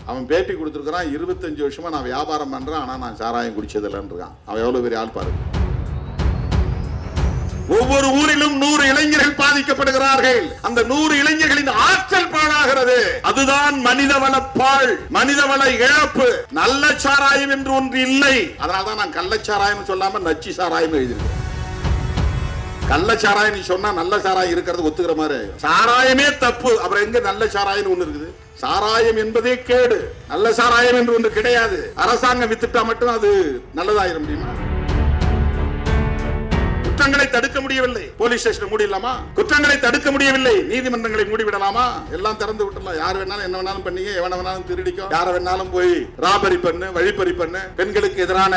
அவன் பேட்டி கொடுத்துருக்கிறான், 25 வருஷமா நான் வியாபாரம் பண்றேன், ஆனா நான் சாராயம் குடிச்சதில்லைன்னு இருக்கான். அவன் எவ்வளவு பெரிய ஆள் பாருங்க. ஒவ்வொரு ஊரிலும் 100 இளைஞர்கள் பாதிக்கப்படுகிறார்கள். அந்த 100 இளைஞர்களின் ஆற்றல் பாழாகிறது. அதுதான் மனிதவள பாழ், மனிதவள இழப்பு. நல்ல சாராயம் என்று ஒன்று இல்லை. அதனால்தான் நான் கள்ளச்சாராயம் சொல்லாம நச்சு சாராயம் எழுதியிருக்கேன். கள்ளச்சாராயம் நீ சொன்னா நல்ல சாராயம் இருக்கிறது ஒத்துக்கிற மாதிரி. சாராயமே தப்பு, அப்புறம் எங்க நல்ல சாராயம் ஒண்ணு இருக்குது? சாராயம் என்பதே கேடு, நல்ல சாராயம் என்று ஒன்று கிடையாது. அரசாங்கம் வித்துட்டா மட்டும் அது நல்லதாயிர முடியுமா? குற்றங்களை தடுக்க முடியவில்லை, போலீஸ் ஸ்டேஷன் மூடிடலாமா? குற்றங்களை தடுக்க முடியவில்லை, நீதிமன்றங்களை மூடிவிடலாமா? எல்லாம் திறந்து விட்டுலாம். யார் வேணாலும் என்ன வேணாலும் பண்ணீங்க, எவன வேணாலும் திருடிக்கும், யார வேணாலும் போய் ராபரி பண்ணு, வழிப்பறி பண்ணு. பெண்களுக்கு எதிரான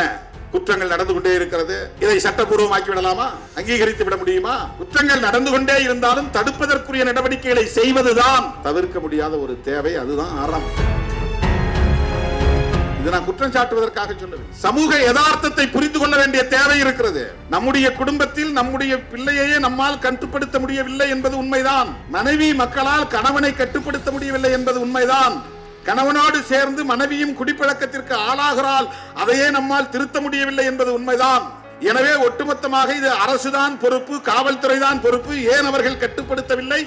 குற்றங்கள் நடந்து கொண்டே இருக்கிறது. இதை சட்டப்பூர்வமாக்கி விடலாமா? அங்கீகரித்து விட முடியுமா? குற்றங்கள் நடந்து கொண்டே இருந்தாலும் தடுப்பதற்குரிய நடவடிக்கைகளை செய்வதுதான் தவிர்க்க முடியாத ஒரு தேவை. அதுதான் அறம். இது நான் குற்றம் சாட்டுவதற்காக சொல்லுவேன். சமூக யதார்த்தத்தை புரிந்து கொள்ள வேண்டிய தேவை இருக்கிறது. நம்முடைய குடும்பத்தில் நம்முடைய பிள்ளையே நம்மால் கட்டுப்படுத்த முடியவில்லை என்பது உண்மைதான். மனைவி மக்களால் கணவனை கட்டுப்படுத்த முடியவில்லை என்பது உண்மைதான். கணவனோடு சேர்ந்து மனைவியும் குடிப்பழக்கத்திற்கு ஆளாகிறாள், அதையே நம்மால் திருத்த முடியவில்லை என்பது உண்மைதான். எனவே ஒட்டுமொத்தமாக இது அரசுதான் பொறுப்பு, காவல்துறை தான் பொறுப்பு. ஏன் அவர்கள் கட்டுப்படுத்தவில்லை,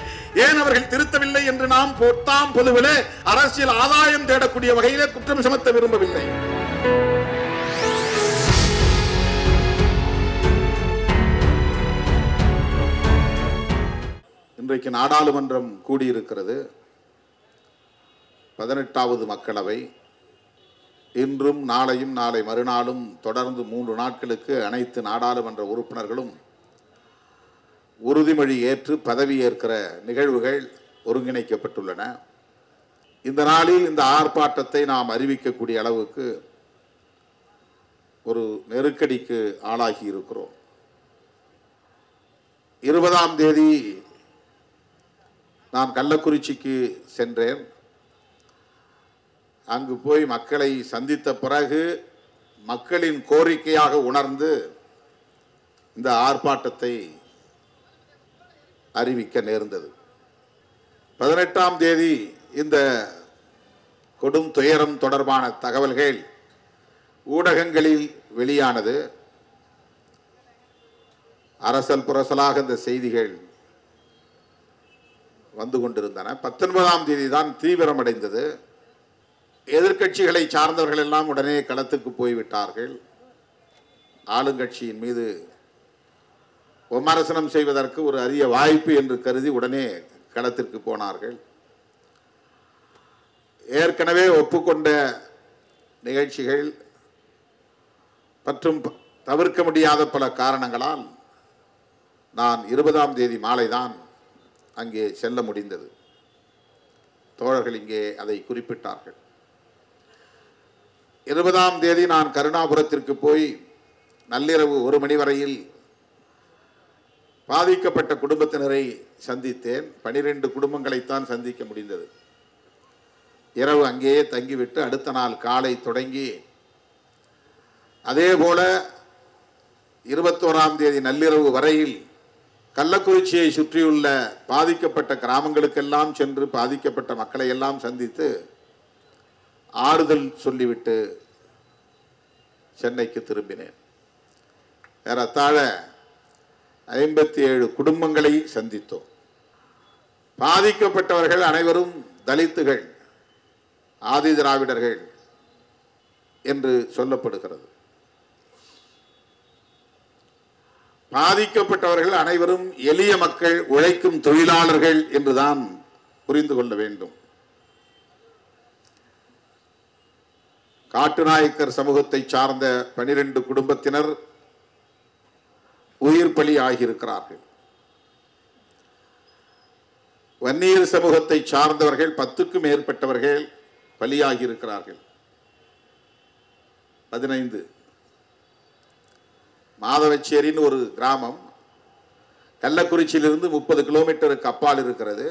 ஏன் அவர்கள் திருத்தவில்லை என்று நாம் பொத்தாம் பொதுவிலே அரசியல் ஆதாயம் தேடக்கூடிய வகையிலே குற்றம் சுமத்த விரும்பவில்லை. இன்றைக்கு நாடாளுமன்றம் கூடியிருக்கிறது. 18வது மக்களவை. இன்றும் நாளையும் நாளை மறுநாளும் தொடர்ந்து 3 நாட்களுக்கு அனைத்து நாடாளுமன்ற உறுப்பினர்களும் உறுதிமொழி ஏற்று பதவியேற்கிற நிகழ்வுகள் ஒருங்கிணைக்கப்பட்டுள்ளன. இந்த நாளில் இந்த ஆர்ப்பாட்டத்தை நாம் அறிவிக்கக்கூடிய அளவுக்கு ஒரு நெருக்கடிக்கு ஆளாகி இருக்கிறோம். 20ஆம் தேதி நான் கள்ளக்குறிச்சிக்கு சென்றேன். அங்கு போய் மக்களை சந்தித்த பிறகு மக்களின் கோரிக்கையாக உணர்ந்து இந்த ஆர்ப்பாட்டத்தை அறிவிக்க நேர்ந்தது. 18ஆம் தேதி இந்த கொடும் துயரம் தொடர்பான தகவல்கள் ஊடகங்களில் வெளியானது. அரசல் புரசலாக இந்த செய்திகள் வந்து கொண்டிருந்தன. 19ஆம் தேதி தான் தீவிரமடைந்தது. எதிர்கட்சிகளை சார்ந்தவர்கள் எல்லாம் உடனே களத்துக்கு போய்விட்டார்கள். ஆளுங்கட்சியின் மீது விமர்சனம் செய்வதற்கு ஒரு அரிய வாய்ப்பு என்று கருதி உடனே களத்திற்கு போனார்கள். ஏற்கனவே ஒப்புக்கொண்ட நிகழ்ச்சிகள் மற்றும் தவிர்க்க முடியாத பல காரணங்களால் நான் 20ஆம் தேதி மாலை தான் அங்கே செல்ல முடிந்தது. தோழர்கள் இங்கே அதை குறிப்பிட்டார்கள். 20ஆம் தேதி நான் கருணாபுரத்திற்கு போய் நள்ளிரவு 1 மணி வரையில் பாதிக்கப்பட்ட குடும்பத்தினரை சந்தித்தேன். 12 குடும்பங்களைத்தான் சந்திக்க முடிந்தது. இரவு அங்கேயே தங்கிவிட்டு அடுத்த நாள் காலை தொடங்கி அதே போல 21ஆம் தேதி நள்ளிரவு வரையில் கள்ளக்குறிச்சியை சுற்றியுள்ள பாதிக்கப்பட்ட கிராமங்களுக்கெல்லாம் சென்று பாதிக்கப்பட்ட மக்களை எல்லாம் சந்தித்து ஆறுதல் சொல்லிவிட்டு சென்னைக்கு திரும்பினேன். ஏறத்தாழ 57 குடும்பங்களை சந்தித்தோம். பாதிக்கப்பட்டவர்கள் அனைவரும் தலித்துகள், ஆதி திராவிடர்கள் என்று சொல்லப்படுகிறது. பாதிக்கப்பட்டவர்கள் அனைவரும் எளிய மக்கள், உழைக்கும் தொழிலாளர்கள் என்றுதான் புரிந்து கொள்ள வேண்டும். காட்டுநாயக்கர் சமூகத்தை சார்ந்த 12 குடும்பத்தினர் உயிர் பலி ஆகியிருக்கிறார்கள். வன்னியர் சமூகத்தை சார்ந்தவர்கள் 10க்கும் மேற்பட்டவர்கள் பலியாகி இருக்கிறார்கள். 15. மாதவச்சேரின்னு ஒரு கிராமம் கள்ளக்குறிச்சியிலிருந்து 30 கிலோமீட்டருக்கு அப்பால் இருக்கிறது.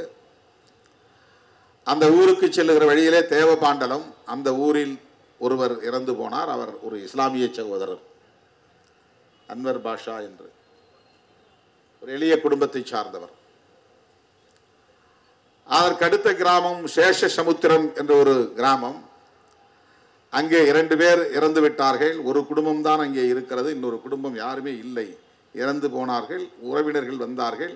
அந்த ஊருக்கு செல்லுகிற வழியிலே தேவபாண்டலம், அந்த ஊரில் ஒருவர் இறந்து போனார். அவர் ஒரு இஸ்லாமிய சகோதரர், அன்வர் பாஷா என்று ஒரு எளிய குடும்பத்தை சார்ந்தவர். அதற்கு அடுத்த கிராமம் சேஷ சமுத்திரம் என்ற ஒரு கிராமம். அங்கே 2 பேர் இறந்து விட்டார்கள். ஒரு குடும்பம் தான் அங்கே இருக்கிறது, இன்னொரு குடும்பம் யாருமே இல்லை, இறந்து போனார்கள். உறவினர்கள் வந்தார்கள்,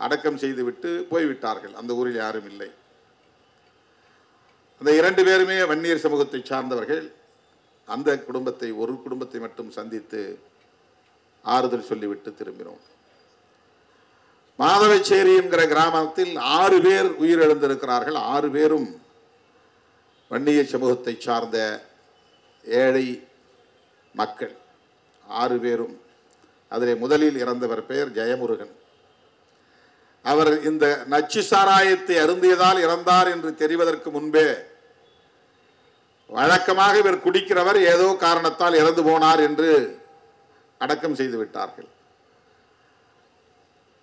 அடக்கம் செய்துவிட்டு போய்விட்டார்கள். அந்த ஊரில் யாரும் இல்லை. அந்த 2 பேருமே வன்னியர் சமூகத்தை சார்ந்தவர்கள். அந்த குடும்பத்தை, ஒரு குடும்பத்தை மட்டும் சந்தித்து ஆறுதல் சொல்லிவிட்டு திரும்பினோம். மாதவச்சேரி என்கிற கிராமத்தில் 6 பேர் உயிரிழந்திருக்கிறார்கள். 6 பேரும் வன்னிய சமூகத்தை சார்ந்த ஏழை மக்கள். 6 பேரும். அதிலே முதலில் இறந்தவர் பெயர் ஜெயமுருகன். அவர் இந்த நச்சு சாராயத்தை அருந்தியதால் இறந்தார் என்று தெரிவதற்கு முன்பே வழக்கமாக இவர் குடிக்கிறவர், ஏதோ காரணத்தால் இறந்து போனார் என்று அடக்கம் செய்து விட்டார்கள்.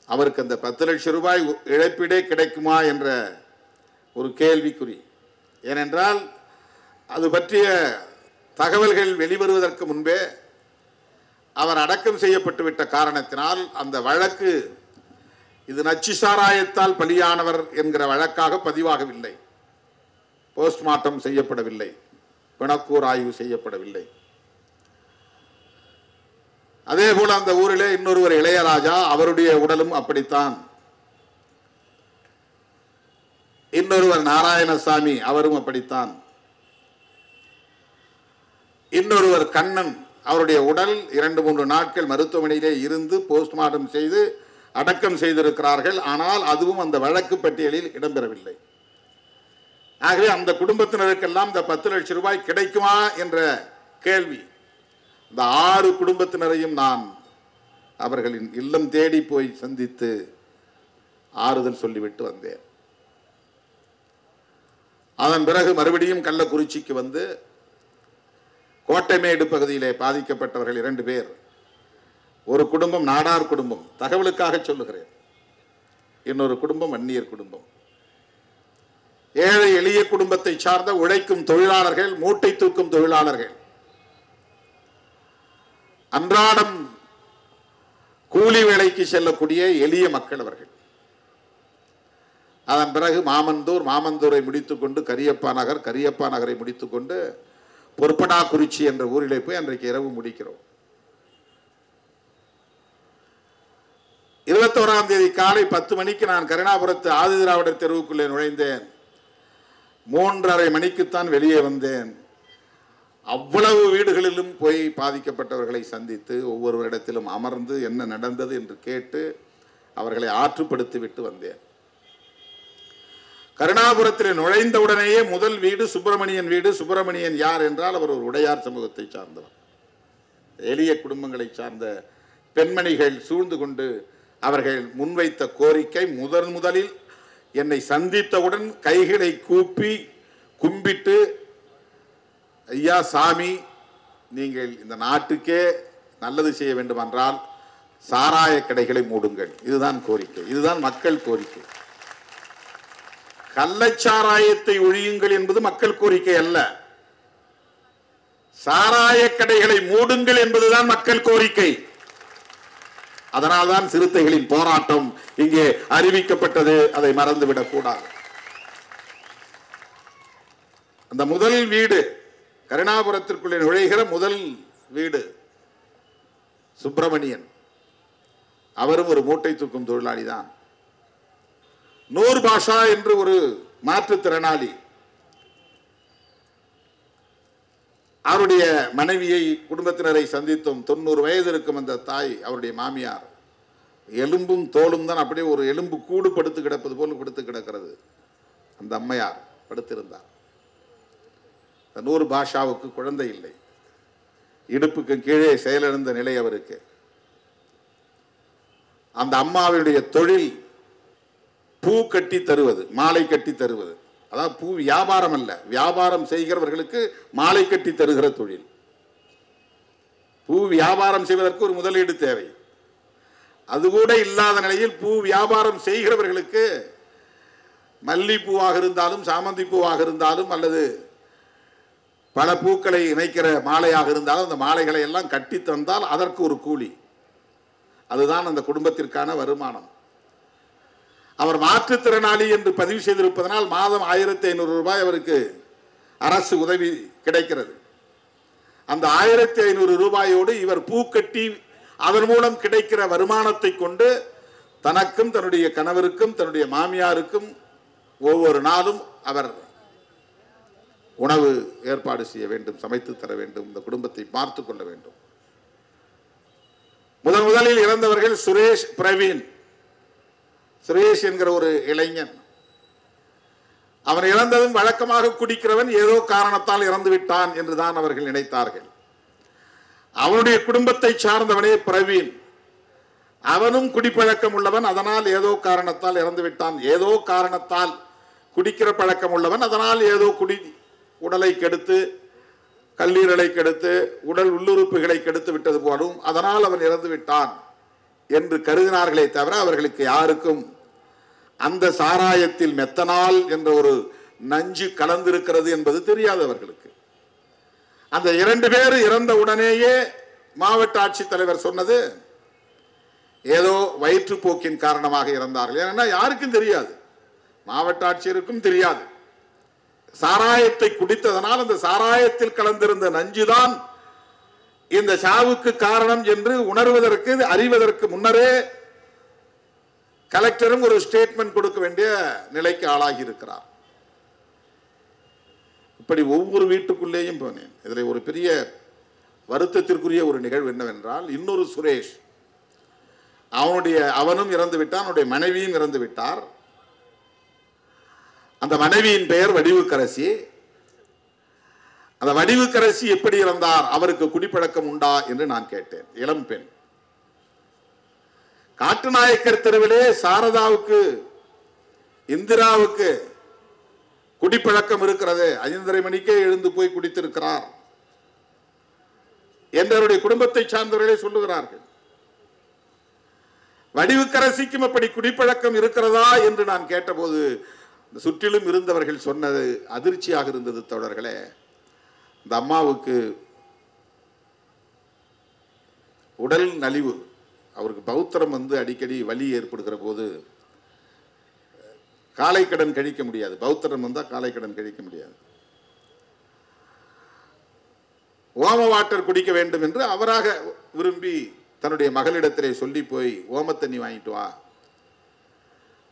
அவருக்கு அந்த 10 லட்சம் ரூபாய் இழப்பீடே கிடைக்குமா என்ற ஒரு கேள்விக்குறி. ஏனென்றால் அது பற்றிய தகவல்கள் வெளிவருவதற்கு முன்பே அவர் அடக்கம் செய்யப்பட்டு விட்ட காரணத்தினால் அந்த வழக்கு இது நச்சு சாராயத்தால் பலியானவர் என்கிற வழக்காக பதிவாகவில்லை. போஸ்ட்மார்ட்டம் செய்யப்படவில்லை, பிணக்கூர் ஆய்வு செய்யப்படவில்லை. அதே போல அந்த ஊரிலே இன்னொருவர் இளையராஜா, அவருடைய உடலும் அப்படித்தான். இன்னொருவர் நாராயணசாமி, அவரும் அப்படித்தான். இன்னொருவர் கண்ணன், அவருடைய உடல் 2-3 நாட்கள் மருத்துவமனையிலே இருந்து போஸ்ட்மார்ட்டம் செய்து அடக்கம் செய்திருக்கிறார்கள். ஆனால் அதுவும் அந்த வழக்கு பட்டியலில் இடம்பெறவில்லை. ஆகவே அந்த குடும்பத்தினருக்கெல்லாம் இந்த 10 லட்சம் ரூபாய் கிடைக்குமா என்ற கேள்வி. இந்த 6 குடும்பத்தினரையும் நான் அவர்களின் இல்லம் தேடி போய் சந்தித்து ஆறுதல் சொல்லிவிட்டு வந்தேன். அதன் பிறகு மறுபடியும் கள்ளக்குறிச்சிக்கு வந்து கோட்டைமேடு பகுதியிலே பாதிக்கப்பட்டவர்கள் 2 பேர். ஒரு குடும்பம் நாடார் குடும்பம், தகவலுக்காக சொல்லுகிறேன். இன்னொரு குடும்பம் வன்னியர் குடும்பம். ஏழை எளிய குடும்பத்தை சார்ந்த உழைக்கும் தொழிலாளர்கள், மூட்டை தூக்கும் தொழிலாளர்கள், அன்றாடம் கூலி வேலைக்கு செல்லக்கூடிய எளிய மக்கள் அவர்கள். அதன் பிறகு மாமந்தூரை முடித்துக்கொண்டு கரியப்பா நகரை முடித்துக்கொண்டு பொற்பனாக்குறிச்சி என்ற ஊரிலே போய் அன்றைக்கு இரவு முடிக்கிறோம். 21ஆம் தேதி காலை 10 மணிக்கு நான் கருணாபுரத்து ஆதிதிராவிடர் தெருவுக்குள்ளே நுழைந்தேன். 3:30 மணிக்குத்தான் வெளியே வந்தேன். அவ்வளவு வீடுகளிலும் போய் பாதிக்கப்பட்டவர்களை சந்தித்து ஒவ்வொருவரிடத்திலும் அமர்ந்து என்ன நடந்தது என்று கேட்டு அவர்களை ஆற்றுப்படுத்தி விட்டு வந்தேன். கருணாபுரத்தில் நுழைந்தவுடனேயே முதல் வீடு சுப்பிரமணியன் வீடு. சுப்பிரமணியன் யார் என்றால் அவர் ஒரு உடையார் சமூகத்தை சார்ந்தவர். எளிய குடும்பங்களை சார்ந்த பெண்மணிகள் சூழ்ந்து கொண்டு அவர்கள் முன்வைத்த கோரிக்கை, முதலில் என்னை சந்தித்தவுடன் கைகளை கூப்பி கும்பிட்டு, ஐயா சாமி, நீங்கள் இந்த நாட்டுக்கே நல்லது செய்ய வேண்டுமென்றால் சாராய கடைகளை மூடுங்கள். இதுதான் கோரிக்கை, இதுதான் மக்கள் கோரிக்கை. கள்ளச்சாராயத்தை ஒழியுங்கள் என்பது மக்கள் கோரிக்கை அல்ல. சாராய கடைகளை மூடுங்கள் என்பதுதான் மக்கள் கோரிக்கை. அதனால்தான் சிறுத்தைகளின் போராட்டம் இங்கே அறிவிக்கப்பட்டது. அதை மறந்துவிடக் கூடாது. அந்த முதல் வீடு, கருணாபுரத்திற்குள்ளே நுழைகிற முதல் வீடு சுப்பிரமணியன். அவரும் ஒரு மூட்டை தூக்கும் தொழிலாளி தான். நூர் பாஷா என்று ஒரு மாற்றுத்திறனாளி. அவருடைய மனைவியை, குடும்பத்தினரை சந்தித்தோம். 90 வயது இருக்கும் அந்த தாய், அவருடைய மாமியார். எலும்பும் தோலும் தான், அப்படியே ஒரு எலும்பு கூடு படுத்து கிடப்பது போல் படுத்து கிடக்கிறது. அந்த அம்மையார் படுத்திருந்தார். நூர் பாஷாவுக்கு குழந்தை இல்லை. இடுப்புக்கு கீழே செயலிழந்த நிலை அவருக்கு. அந்த அம்மாவுடைய தொழில் பூ கட்டி தருவது, மாலை கட்டி தருவது. அதாவது பூ வியாபாரம் அல்ல, வியாபாரம் செய்கிறவர்களுக்கு மாலை கட்டி தருகிற தொழில். பூ வியாபாரம் செய்வதற்கு ஒரு முதலீடு தேவை. அது கூட இல்லாத நிலையில் பூ வியாபாரம் செய்கிறவர்களுக்கு மல்லிப்பூவாக இருந்தாலும் சாமந்தி பூவாக இருந்தாலும் அல்லது பல பூக்களை இணைக்கிற மாலையாக இருந்தாலும் அந்த மாலைகளை எல்லாம் கட்டி தந்தால் அதற்கு ஒரு கூலி. அதுதான் அந்த குடும்பத்திற்கான வருமானம். அவர் மாற்றுத்திறனாளி என்று பதிவு செய்திருப்பதனால் மாதம் 1500 ரூபாய் அவருக்கு அரசு உதவி கிடைக்கிறது. அந்த 1500 ரூபாயோடு இவர் பூ கட்டி அதன் மூலம் கிடைக்கிற வருமானத்தை கொண்டு தனக்கும் தன்னுடைய கணவருக்கும் தன்னுடைய மாமியாருக்கும் ஒவ்வொரு நாளும் அவர் உணவு ஏற்பாடு செய்ய வேண்டும், சமைத்து தர வேண்டும், இந்த குடும்பத்தை பார்த்து கொள்ள வேண்டும். முதலில் இறந்தவர்கள் சுரேஷ் பிரவீன். சுரேஷ் என்கிற ஒரு இளைஞன். அவன் இறந்ததும் வழக்கமாக குடிக்கிறவன் ஏதோ காரணத்தால் இறந்து விட்டான் என்றுதான் அவர்கள் நினைத்தார்கள். அவனுடைய குடும்பத்தை சார்ந்தவனே பிரவீன். அவனும் குடிப்பழக்கம் உள்ளவன், அதனால் ஏதோ காரணத்தால் இறந்து விட்டான். ஏதோ காரணத்தால் குடிக்கிற பழக்கம் உள்ளவன், அதனால் ஏதோ உடலை கெடுத்து கல்லீரலை கெடுத்து உடல் உள்ளுறுப்புகளை கெடுத்து விட்டது போலும், அதனால் அவன் இறந்து விட்டான் என்று கருதினார்களே தவிர அவர்களுக்கு யாருக்கும் அந்த சாராயத்தில் மெத்தனால் என்ற ஒரு நஞ்சு கலந்திருக்கிறது என்பது தெரியாது அவர்களுக்கு. அந்த 2 பேர் இறந்த உடனேயே மாவட்ட ஆட்சித்தலைவர் சொன்னது ஏதோ வயிற்றுப்போக்கின் காரணமாக இறந்தார்கள். ஏன்னா யாருக்கும் தெரியாது, மாவட்ட ஆட்சியருக்கும் தெரியாது. சாராயத்தை குடித்ததனால் அந்த சாராயத்தில் கலந்திருந்த நஞ்சுதான் இந்த சாவுக்கு காரணம் என்று உணர்வதற்கு அறிவதற்கு முன்னரே கலெக்டரும் ஒரு ஸ்டேட்மெண்ட் கொடுக்க வேண்டிய நிலைக்கு ஆளாகி இருக்கிறார். இப்படி ஒவ்வொரு வீட்டுக்குள்ளேயும் போனேன். இதில் ஒரு பெரிய வருத்தத்திற்குரிய ஒரு நிகழ்வு என்னவென்றால், இன்னொரு சுரேஷ், அவனும் இறந்து விட்டான், அவனுடைய மனைவியும் இறந்து விட்டார். அந்த மனைவியின் பெயர் வடிவுக்கரசி. அந்த வடிவுக்கரசி எப்படி இறந்தார், அவருக்கு குடிப்பழக்கம் உண்டா என்று நான் கேட்டேன். இளம் பெண். காட்டுநாயக்கர் தெருவிலே சாரதாவுக்கு இந்திராவுக்கு குடிப்பழக்கம் இருக்கிறது, 5:30 மணிக்கே எழுந்து போய் குடித்திருக்கிறார் என்றவருடைய குடும்பத்தை சார்ந்தவர்களே சொல்லுகிறார்கள். வடிவுக்கரசிக்கும் அப்படி குடிப்பழக்கம் இருக்கிறதா என்று நான் கேட்டபோது சுற்றிலும் இருந்தவர்கள் சொன்னது அதிர்ச்சியாக இருந்தது. தோழர்களே, இந்த அம்மாவுக்கு உடல் நலிவு, அவருக்கு பௌத்திரம் அடிக்கடி வலி ஏற்படுகிற போது காலை கடன் கழிக்க முடியாது. பௌத்திரம் வந்தால் காலை கடன் கழிக்க முடியாது. ஓம வாட்டர் குடிக்க வேண்டும் என்று அவராக விரும்பி தன்னுடைய மகளிடத்திலே சொல்லி போய் ஓம தண்ணி வாங்கிட்டு வா.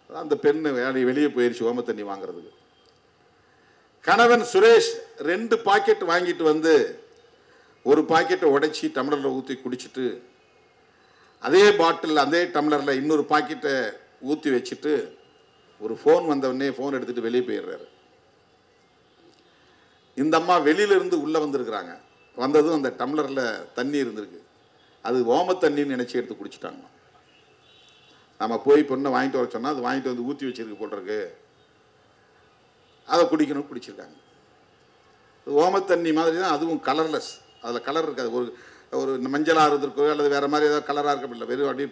அந்த பெண்ணு வெளியே போயிருச்சு ஓம தண்ணி வாங்குறதுக்கு. கணவன் சுரேஷ் 2 பாக்கெட் வாங்கிட்டு வந்து ஒரு பாக்கெட்டை உடைச்சி டம்ளரில் ஊற்றி குடிச்சிட்டு அதே பாட்டில் அதே டம்ளரில் இன்னொரு பாக்கெட்டை ஊற்றி வச்சுட்டு ஒரு ஃபோன் வந்தவொடனே ஃபோன் எடுத்துட்டு வெளியே போயிடுறாரு. இந்த அம்மா வெளியிலிருந்து உள்ளே வந்திருக்கிறாங்க. வந்ததும் அந்த டம்ளரில் தண்ணி இருந்திருக்கு, அது ஓம தண்ணின்னு நினச்சி எடுத்து குடிச்சிட்டாங்க. நம்ம போய் பொண்ணை வாங்கிட்டு வர சொன்னால் அது வாங்கிட்டு வந்து ஊற்றி வச்சிருக்கு போட்டிருக்கு, அதை குடிக்கணும், குடிச்சிருக்காங்க. ஓம தண்ணி மாதிரி தான், அதுவும் கலர்லெஸ், அதில் கலர் இருக்காது. ஒரு மஞ்சளாக இருந்திருக்கோ அல்லது வேறு மாதிரி ஏதாவது கலராக இருக்க, வெறும் அப்படியே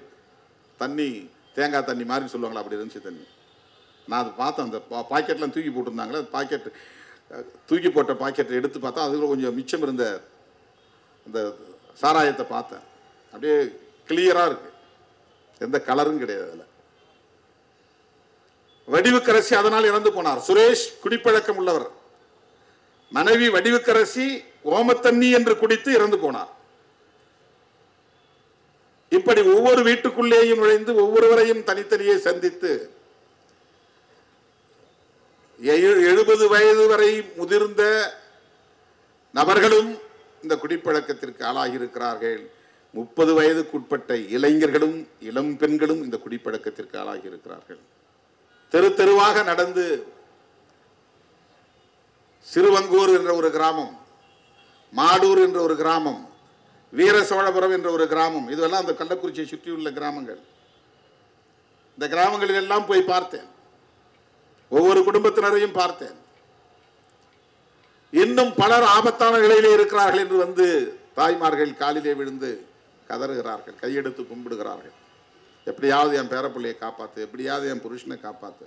தண்ணி தேங்காய் தண்ணி மாதிரி சொல்லுவாங்களா, அப்படி இருந்துச்சு தண்ணி. நான் அதை பார்த்தேன். அந்த பாக்கெட்லாம் தூக்கி போட்டிருந்தாங்களே, அந்த பாக்கெட் தூக்கி போட்ட பாக்கெட்டை எடுத்து பார்த்தா அதுக்குள்ள கொஞ்சம் மிச்சம் இருந்த அந்த சாராயத்தை பார்த்தேன். அப்படியே கிளியராக இருக்கு, எந்த கலரும் கிடையாது அதில். வடிவுக்கரசி அதனால் இறந்து போனார். சுரேஷ் குடிப்பழக்கம் உள்ளவர், மனைவி வடிவுக்கரசி ஓமத்தண்ணி என்று குடித்து இறந்து போனார். இப்படி ஒவ்வொரு வீட்டுக்குள்ளேயும் நுழைந்து ஒவ்வொருவரையும் தனித்தனியே சந்தித்து 70 வயது வரை முதிர்ந்த நபர்களும் இந்த குடிப்பழக்கத்திற்கு ஆளாகி இருக்கிறார்கள். 30 வயதுக்குட்பட்ட இளைஞர்களும் இளம் பெண்களும் இந்த குடிப்பழக்கத்திற்கு ஆளாகி இருக்கிறார்கள். தெரு தெருவாக நடந்து சிறுவங்கூர் என்ற ஒரு கிராமம், மாடூர் என்ற ஒரு கிராமம், வீர சோழபுரம் என்ற ஒரு கிராமம், இதுவெல்லாம் அந்த கள்ளக்குறிச்சியை சுற்றியுள்ள கிராமங்கள். இந்த கிராமங்களில் எல்லாம் போய் பார்த்தேன், ஒவ்வொரு குடும்பத்தினரையும் பார்த்தேன். இன்னும் பலர் ஆபத்தான நிலையிலே இருக்கிறார்கள் என்று வந்து தாய்மார்கள் காலிலே விழுந்து கதறுகிறார்கள், கையெடுத்து கும்பிடுகிறார்கள். எப்படியாவது என் பேரப்பிள்ளையை காப்பாத்து, எப்படியாவது என் புருஷனை காப்பாத்து.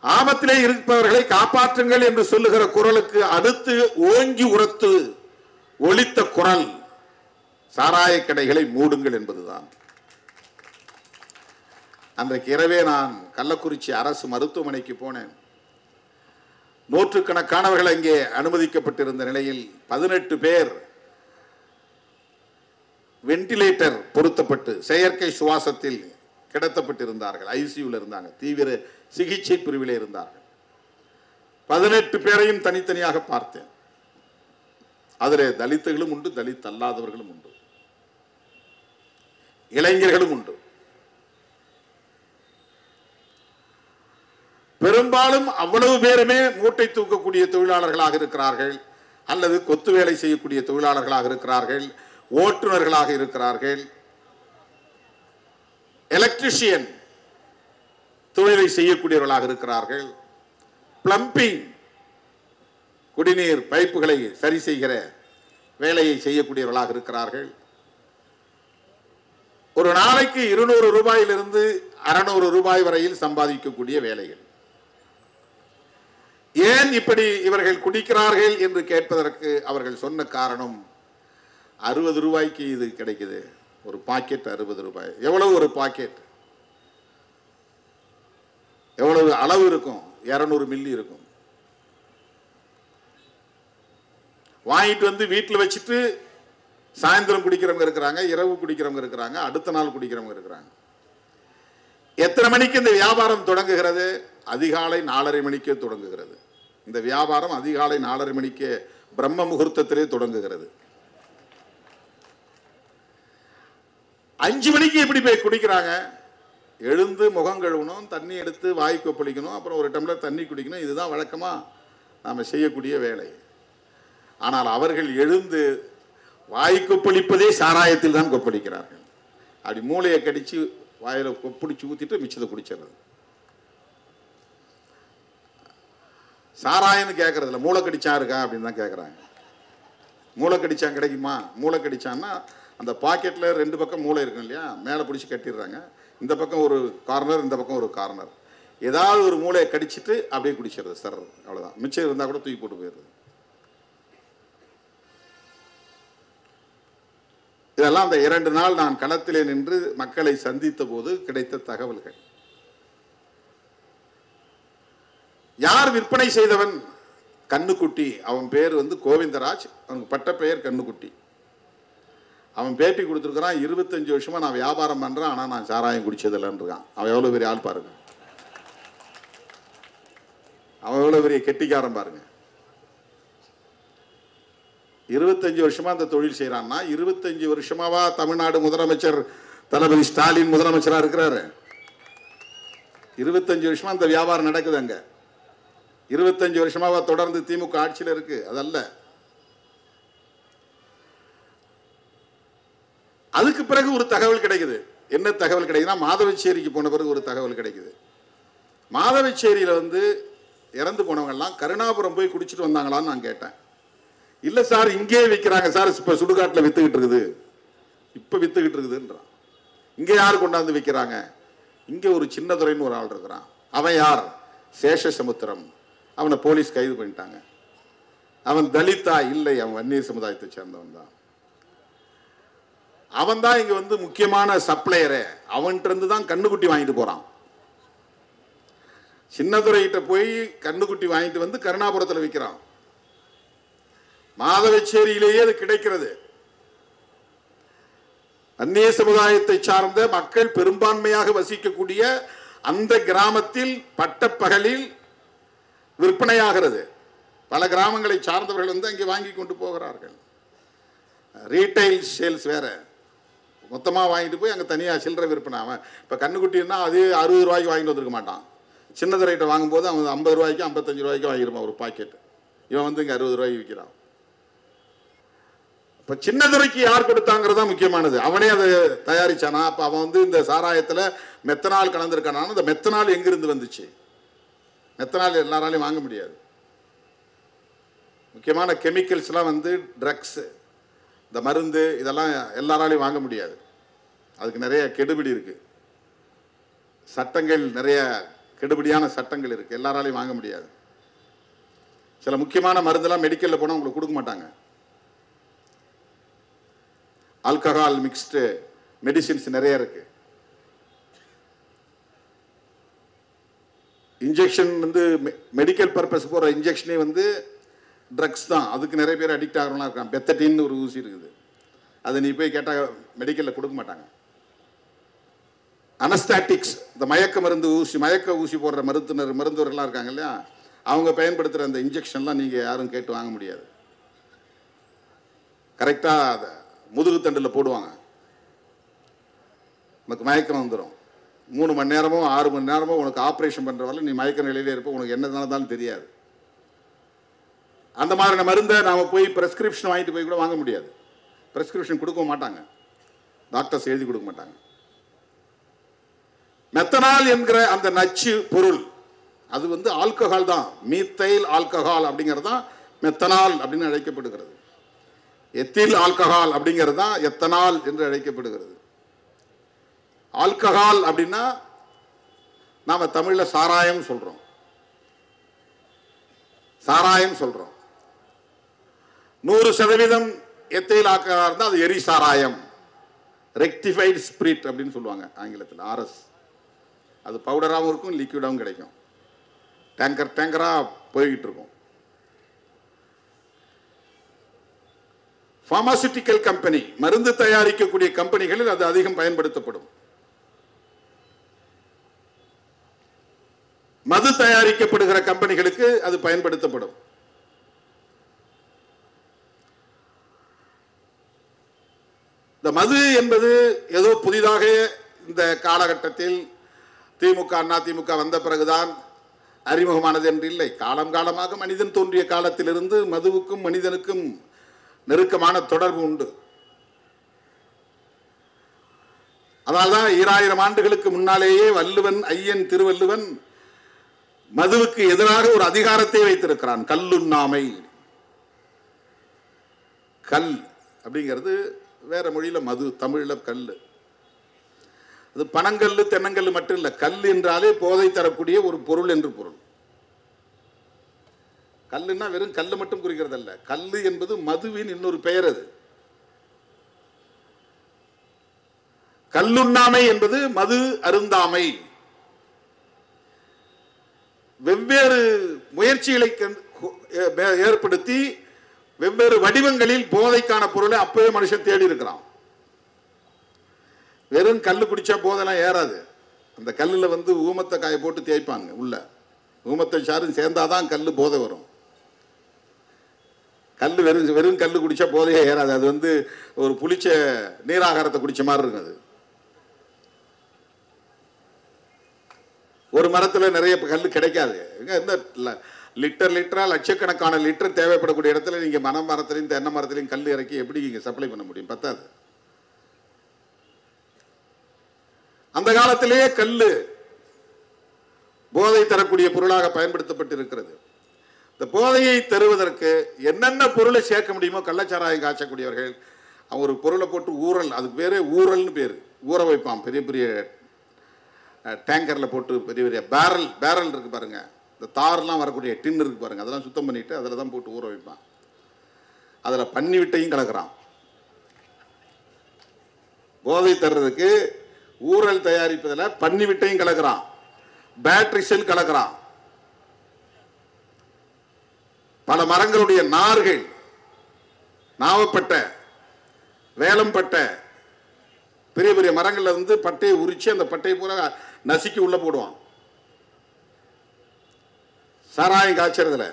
ஆபத்திலே இருப்பவர்களை காப்பாற்றுங்கள் என்று சொல்லுகிற குரலுக்கு அடுத்து ஓங்கி உரத்து ஒலித்த குரல் சாராய கடைகளை மூடுங்கள் என்பதுதான். அன்றைக்கு இரவே நான் கள்ளக்குறிச்சி அரசு மருத்துவமனைக்கு போனேன். நூற்றுக்கணக்கானவர்கள் அங்கே அனுமதிக்கப்பட்டிருந்த நிலையில் 18 பேர் வெண்டிலேட்டர் பொருத்தப்பட்டு செயற்கை சுவாசத்தில் கிடத்தப்பட்டிருந்தார்கள். ஐசியூவில் இருந்தாங்க, தீவிர சிகிச்சை பிரிவில் இருந்தார்கள். 18 பேரையும் தனித்தனியாக பார்த்தேன். அதில் தலித்துகளும் உண்டு, தலித் அல்லாதவர்களும் உண்டு, இளைஞர்களும் உண்டு. பெரும்பாலும் அவ்வளவு பேருமே மூட்டை தூக்கக்கூடிய தொழிலாளர்களாக இருக்கிறார்கள், அல்லது கொத்து வேலை செய்யக்கூடிய தொழிலாளர்களாக இருக்கிறார்கள், ஓட்டுநர்களாக இருக்கிறார்கள், எலக்ட்ரிஷியன் தொழிலை செய்யக்கூடியவர்களாக இருக்கிறார்கள், பிளம்பிங் குடிநீர் பைப்புகளை சரி செய்கிற வேலையை செய்யக்கூடியவர்களாக இருக்கிறார்கள். ஒரு நாளைக்கு 200 ரூபாயிலிருந்து 600 ரூபாய் வரையில் சம்பாதிக்கக்கூடிய வேலைகள். ஏன் இப்படி இவர்கள் குடிக்கிறார்கள் என்று கேட்பதற்கு அவர்கள் சொன்ன காரணம், 60 ரூபாய்க்கு இது கிடைக்குது, ஒரு பாக்கெட் 60 ரூபாய். எவ்வளவு ஒரு பாக்கெட், எவ்வளவு அளவு இருக்கும்? 200 மில்லி இருக்கும். வாங்கிட்டு வந்து வீட்டில் வச்சுட்டு சாயந்தரம் குடிக்கிறவங்க இருக்கிறாங்க, இரவு குடிக்கிறவங்க இருக்கிறாங்க, அடுத்த நாள் குடிக்கிறவங்க இருக்கிறாங்க. எத்தனை மணிக்கு இந்த வியாபாரம் தொடங்குகிறது? அதிகாலை 4:30 மணிக்கே தொடங்குகிறது. இந்த வியாபாரம் அதிகாலை 4:30 மணிக்கே பிரம்ம முகூர்த்தத்திலே தொடங்குகிறது. 5 மணிக்கு எப்படி போய் குடிக்கிறாங்க? எழுந்து முகம் கழுவணும், தண்ணி எடுத்து வாய் கொப்பளிக்கணும், அப்புறம் ஒரு டம்ளர் தண்ணி குடிக்கணும். இதுதான் வழக்கமாக நாம் செய்யக்கூடிய வேலை. ஆனால் அவர்கள் எழுந்து வாய் கொப்பளிப்பதே சாராயத்தில் தான் கொப்பளிக்கிறார்கள். அப்படி மூளையை கடிச்சு வாயில கொப்பளிச்சு ஊத்திட்டு மிச்சத்தை குடிச்சிடுறது. சாராயம்னு கேட்கறதில்ல, மூளை கடிச்சா இருக்கா அப்படின்னு தான் கேட்குறாங்க. மூளை கடிச்சா கிடைக்குமா? மூளை கடிச்சான்னா அந்த பாக்கெட்டில் 2 பக்கம் மூளை இருக்கும் இல்லையா, மேலே பிடிச்சி கட்டிடுறாங்க. இந்த பக்கம் ஒரு கார்னர், இந்த பக்கம் ஒரு கார்னர். ஏதாவது ஒரு மூளையை கடிச்சிட்டு அப்படியே குடிச்சிடுறது சார், அவ்வளோதான். மிச்சம் இருந்தால் கூட தூக்கி போட்டு போயிடுறது. இதெல்லாம் அந்த 2 நாள் நான் களத்திலே நின்று மக்களை சந்தித்த போது கிடைத்த தகவல்கள். யார் விற்பனை செய்தவன்? கண்ணுக்குட்டி. அவன் பேர் கோவிந்தராஜ், அவனுக்கு பட்ட பெயர் கண்ணுக்குட்டி. அவன் பேட்டி கொடுத்துருக்கிறான், 25 வருஷமா நான் வியாபாரம் பண்றேன், ஆனா நான் சாராயம் குடிச்சதில்லைன்னு இருக்கான். அவன் எவ்வளவு பெரிய ஆள் பாருங்க, அவன் எவ்வளவு பெரிய கெட்டிக்காரன் பாருங்க. 25 வருஷமா அந்த தொழில் செய்யறான்னா, 25 வருஷமாவா தமிழ்நாடு முதலமைச்சர் தளபதி ஸ்டாலின் முதலமைச்சரா இருக்கிறாரு? 25 வருஷமா அந்த வியாபாரம் நடக்குது அங்க. 25 வருஷமாவா தொடர்ந்து திமுக ஆட்சியில் இருக்கு? அதல்ல. அதுக்கு பிறகு ஒரு தகவல் கிடைக்குது. என்ன தகவல் கிடைக்குதுன்னா, மாதவச்சேரிக்கு போன பிறகு ஒரு தகவல் கிடைக்குது. மாதவச்சேரியில இறந்து போனவங்க எல்லாம் கருணாபுரம் போய் குடிச்சிட்டு வந்தாங்களான்னு நான் கேட்டேன். இல்ல சார், இங்கே விற்கிறாங்க சார், இப்ப சுடுகாட்டில் வித்துக்கிட்டு இருக்குது, இப்ப வித்துக்கிட்டு இருக்குதுன்றான். இங்க யார் கொண்டாந்து விற்கிறாங்க? இங்க ஒரு சின்னதுரைன்னு ஒரு ஆள் இருக்கிறான். அவன் யார்? சேஷசமுத்திரம். அவனை போலீஸ் கைது பண்ணிட்டாங்க. அவன் தலித்தா? இல்லை, அவன் வன்னியர் சமுதாயத்தை சேர்ந்தவன் தான். அவன் தான் இங்க முக்கியமான சப்ளையரு. அவன்கிட்ட தான் கண்ணுக்குட்டி வாங்கிட்டு போறான். சின்னதுரைகிட்ட போய் கண்ணுக்குட்டி வாங்கிட்டு கருணாபுரத்தில் விற்கிறான். மாதவச்சேரியிலேயே அது கிடைக்கிறது. அந்நிய சமுதாயத்தை சார்ந்த மக்கள் பெரும்பான்மையாக வசிக்கக்கூடிய அந்த கிராமத்தில் பட்டப்பகலில் விற்பனையாகிறது. பல கிராமங்களை சார்ந்தவர்கள் அங்கே வாங்கி கொண்டு போகிறார்கள். ரீட்டைல் சேல்ஸ் வேற, மொத்தமாக வாங்கிட்டு போய் அங்கே தனியாக சில்லறை விற்பனை. அவன் இப்போ கண்ணுக்குட்டின்னா அது 60 ரூபாய்க்கு வாங்கிட்டு வந்துருக்க மாட்டான். சின்னதுரைகிட்ட வாங்கும்போது அவன் 50 ரூபாய்க்கு 55 ரூபாய்க்கு வாங்கிருப்பான் ஒரு பாக்கெட். இவன் இங்கே 60 ரூபாய்க்கு விற்கிறான். இப்போ சின்னதுரைக்கு யார் கொடுத்தாங்கிறது முக்கியமானது. அவனே அதை தயாரிச்சானா? அப்போ அவன் இந்த சாராயத்தில் மெத்தனால் கலந்துருக்கானா? அந்த மெத்தனால் எங்கிருந்து வந்துச்சு? மெத்தனால் எல்லாராலையும் வாங்க முடியாது. முக்கியமான கெமிக்கல்ஸ்லாம் ட்ரக்ஸ், இந்த மருந்து, இதெல்லாம் எல்லாராலையும் வாங்க முடியாது. அதுக்கு நிறைய கெடுபிடி இருக்கு, சட்டங்கள், நிறைய கெடுபிடியான சட்டங்கள் இருக்கு, எல்லாராலையும் வாங்க முடியாது. சில முக்கியமான மருந்தெல்லாம் மெடிக்கல்ல போனால் உங்களுக்கு கொடுக்க மாட்டாங்க. ஆல்கஹால் மிக்ஸ்டு மெடிசின்ஸ் நிறைய இருக்கு. இன்ஜெக்ஷன் வந்து மெடிக்கல் பர்பஸ் போகிற இன்ஜெக்ஷனே வந்து ட்ரக்ஸ் தான். அதுக்கு நிறைய பேர் அடிக்ட் ஆகிறவங்களாம் இருக்கான். பெத்தட்டின்னு ஒரு ஊசி இருக்குது, அதை நீ போய் கேட்டால் மெடிக்கலில் கொடுக்க மாட்டாங்க. அனஸ்டாட்டிக்ஸ், இந்த மயக்க ஊசி போடுற மருத்துவர்கள்லாம் இருக்காங்க இல்லையா, அவங்க பயன்படுத்துகிற அந்த இன்ஜெக்ஷன்லாம் நீங்கள் யாரும் கேட்டு வாங்க முடியாது. கரெக்டாக அதை முதுகுத்தண்டில் போடுவாங்க, உனக்கு மயக்கம் வந்துடும். 3 மணி நேரமோ 6 மணி நேரமோ உனக்கு ஆப்ரேஷன் பண்ணுற வரல நீ மயக்க நிலையிலே இருப்ப, உனக்கு என்ன நடந்தாலும் தெரியாது. அந்த மாதிரியான மருந்தை நாம் போய் ப்ரெஸ்கிரிப்ஷன் வாங்கிட்டு போய் கூட வாங்க முடியாது. ப்ரெஸ்கிரிப்ஷன் கொடுக்க மாட்டாங்க, டாக்டர்ஸ் எழுதி கொடுக்க மாட்டாங்க. மெத்தனால் என்கிற அந்த நச்சு பொருள் அது வந்து ஆல்கஹால் தான், மீத்தைல் ஆல்கஹால் அப்படிங்கிறது தான் மெத்தனால் அப்படின்னு அழைக்கப்படுகிறது. எத்தில் ஆல்கஹால் அப்படிங்கிறது தான் எத்தனால் என்று அழைக்கப்படுகிறது. ஆல்கஹால் அப்படின்னா நாம தமிழ்ல சாராயம் சொல்றோம். 100% எத்தைல் ஆல்கஹால் இருந்தால் அது எரி சாராயம், ரெக்டிஃபைடு ஸ்பிரிட் அப்படின்னு சொல்லுவாங்க ஆங்கிலத்தில், RS. அது பவுடராகவும் இருக்கும், லிக்விடாகவும் கிடைக்கும், டேங்கரா போய்கிட்டு இருக்கும். பார்மாசூட்டிக்கல் கம்பெனி, மருந்து தயாரிக்கக்கூடிய கம்பெனிகளில் அது அதிகம் பயன்படுத்தப்படும். மது தயாரிக்கப்படுகிற கம்பெனிகளுக்கு அது பயன்படுத்தப்படும். இந்த மது என்பது ஏதோ புதிதாக இந்த காலகட்டத்தில் திமுக அதிமுக வந்த பிறகுதான் அறிமுகமானது என்று இல்லை. காலமாக மனிதன் தோன்றிய காலத்திலிருந்து மதுவுக்கும் மனிதனுக்கும் நெருக்கமான தொடர்பு உண்டு. அதனால்தான் 2000 ஆண்டுகளுக்கு முன்னாலேயே ஐயன் திருவள்ளுவன் மதுவுக்கு எதிராக ஒரு அதிகாரத்தை வைத்திருக்கிறான், கல்லுண்ணாமை. கல் அப்படிங்கிறது வேற மொழியில மது, தமிழ்ல கல்லு. அது பனங்கல்லு தென்னங்கல்லு மட்டும் இல்லை, கல் என்றாலே போதை தரக்கூடிய ஒரு பொருள் என்று பொருள். கல்லுன்னா வெறும் கல்லு மட்டும் குறிக்கிறது அல்ல, கல்லு என்பது மதுவின் இன்னொரு பெயர். அது கல்லுண்ணாமை என்பது மது அருந்தாமை. வெவ்வேறு முயற்சிகளை ஏற்படுத்தி வெவ்வேறு வடிவங்களில் போதைக்கான பொருளை அப்பவே மனுஷன் தேடி இருக்கிறான். வெறும் கல்லு குடிச்சா போதெல்லாம் ஏறாது. அந்த கல்லுல வந்து ஊமத்தை காய போட்டு தேய்ப்பாங்க, உள்ள ஊமத்தை சாரும் சேர்ந்தாதான் கல்லு போதை வரும். கல்லு வெறும் கல்லு குடிச்சா போதையே ஏறாது. அது வந்து ஒரு புளிச்ச நீராகாரத்தை குடிச்ச மாதிரி இருக்கும். அது ஒரு மரத்துல நிறைய கல்லு கிடைக்காது. லிட்டரா லட்சக்கணக்கான லிட்டர் தேவைப்படக்கூடிய இடத்துல நீங்க மரத்திலையும் தென்னை மரத்திலையும் கல் இறக்கி எப்படி இங்க சப்ளை பண்ண முடியும்? பத்தாது. அந்த காலத்திலேயே கல்லு போதை தரக்கூடிய பொருளாக பயன்படுத்தப்பட்டிருக்கிறது. இந்த போதையை தருவதற்கு என்னென்ன பொருளை சேர்க்க முடியுமோ, கள்ளச்சாராயம் காய்ச்சக்கூடியவர்கள் ஒரு பொருளை போட்டு ஊறல், அதுக்கு பேரே ஊறல்னு பேரு, ஊற வைப்பான். பெரிய பெரிய டேங்கர்ல போட்டு பெரிய பெரிய பேரல் இருக்கு பாருங்க, இந்த தார்லாம் வரக்கூடிய டின் இருக்கு பாருங்க, அதெல்லாம் சுத்தம் பண்ணிட்டு அதில் தான் போட்டு ஊற வைப்பான். அதில் பன்னி விட்டையும் கலக்கிறான். போதை தர்றதுக்கு ஊறல் தயாரிப்பதில் பன்னி விட்டையும் கலக்கிறான், பேட்டரி செல் கலக்கிறான். பல மரங்களுடைய நார்கள், நாவப்பட்ட வேலம்பட்ட பெரிய பெரிய மரங்கள்ல இருந்து பட்டையை உரிச்சு அந்த பட்டையை பூரா நசுக்கி உள்ள போடுவான். சாராயம் காய்ச்சறதுல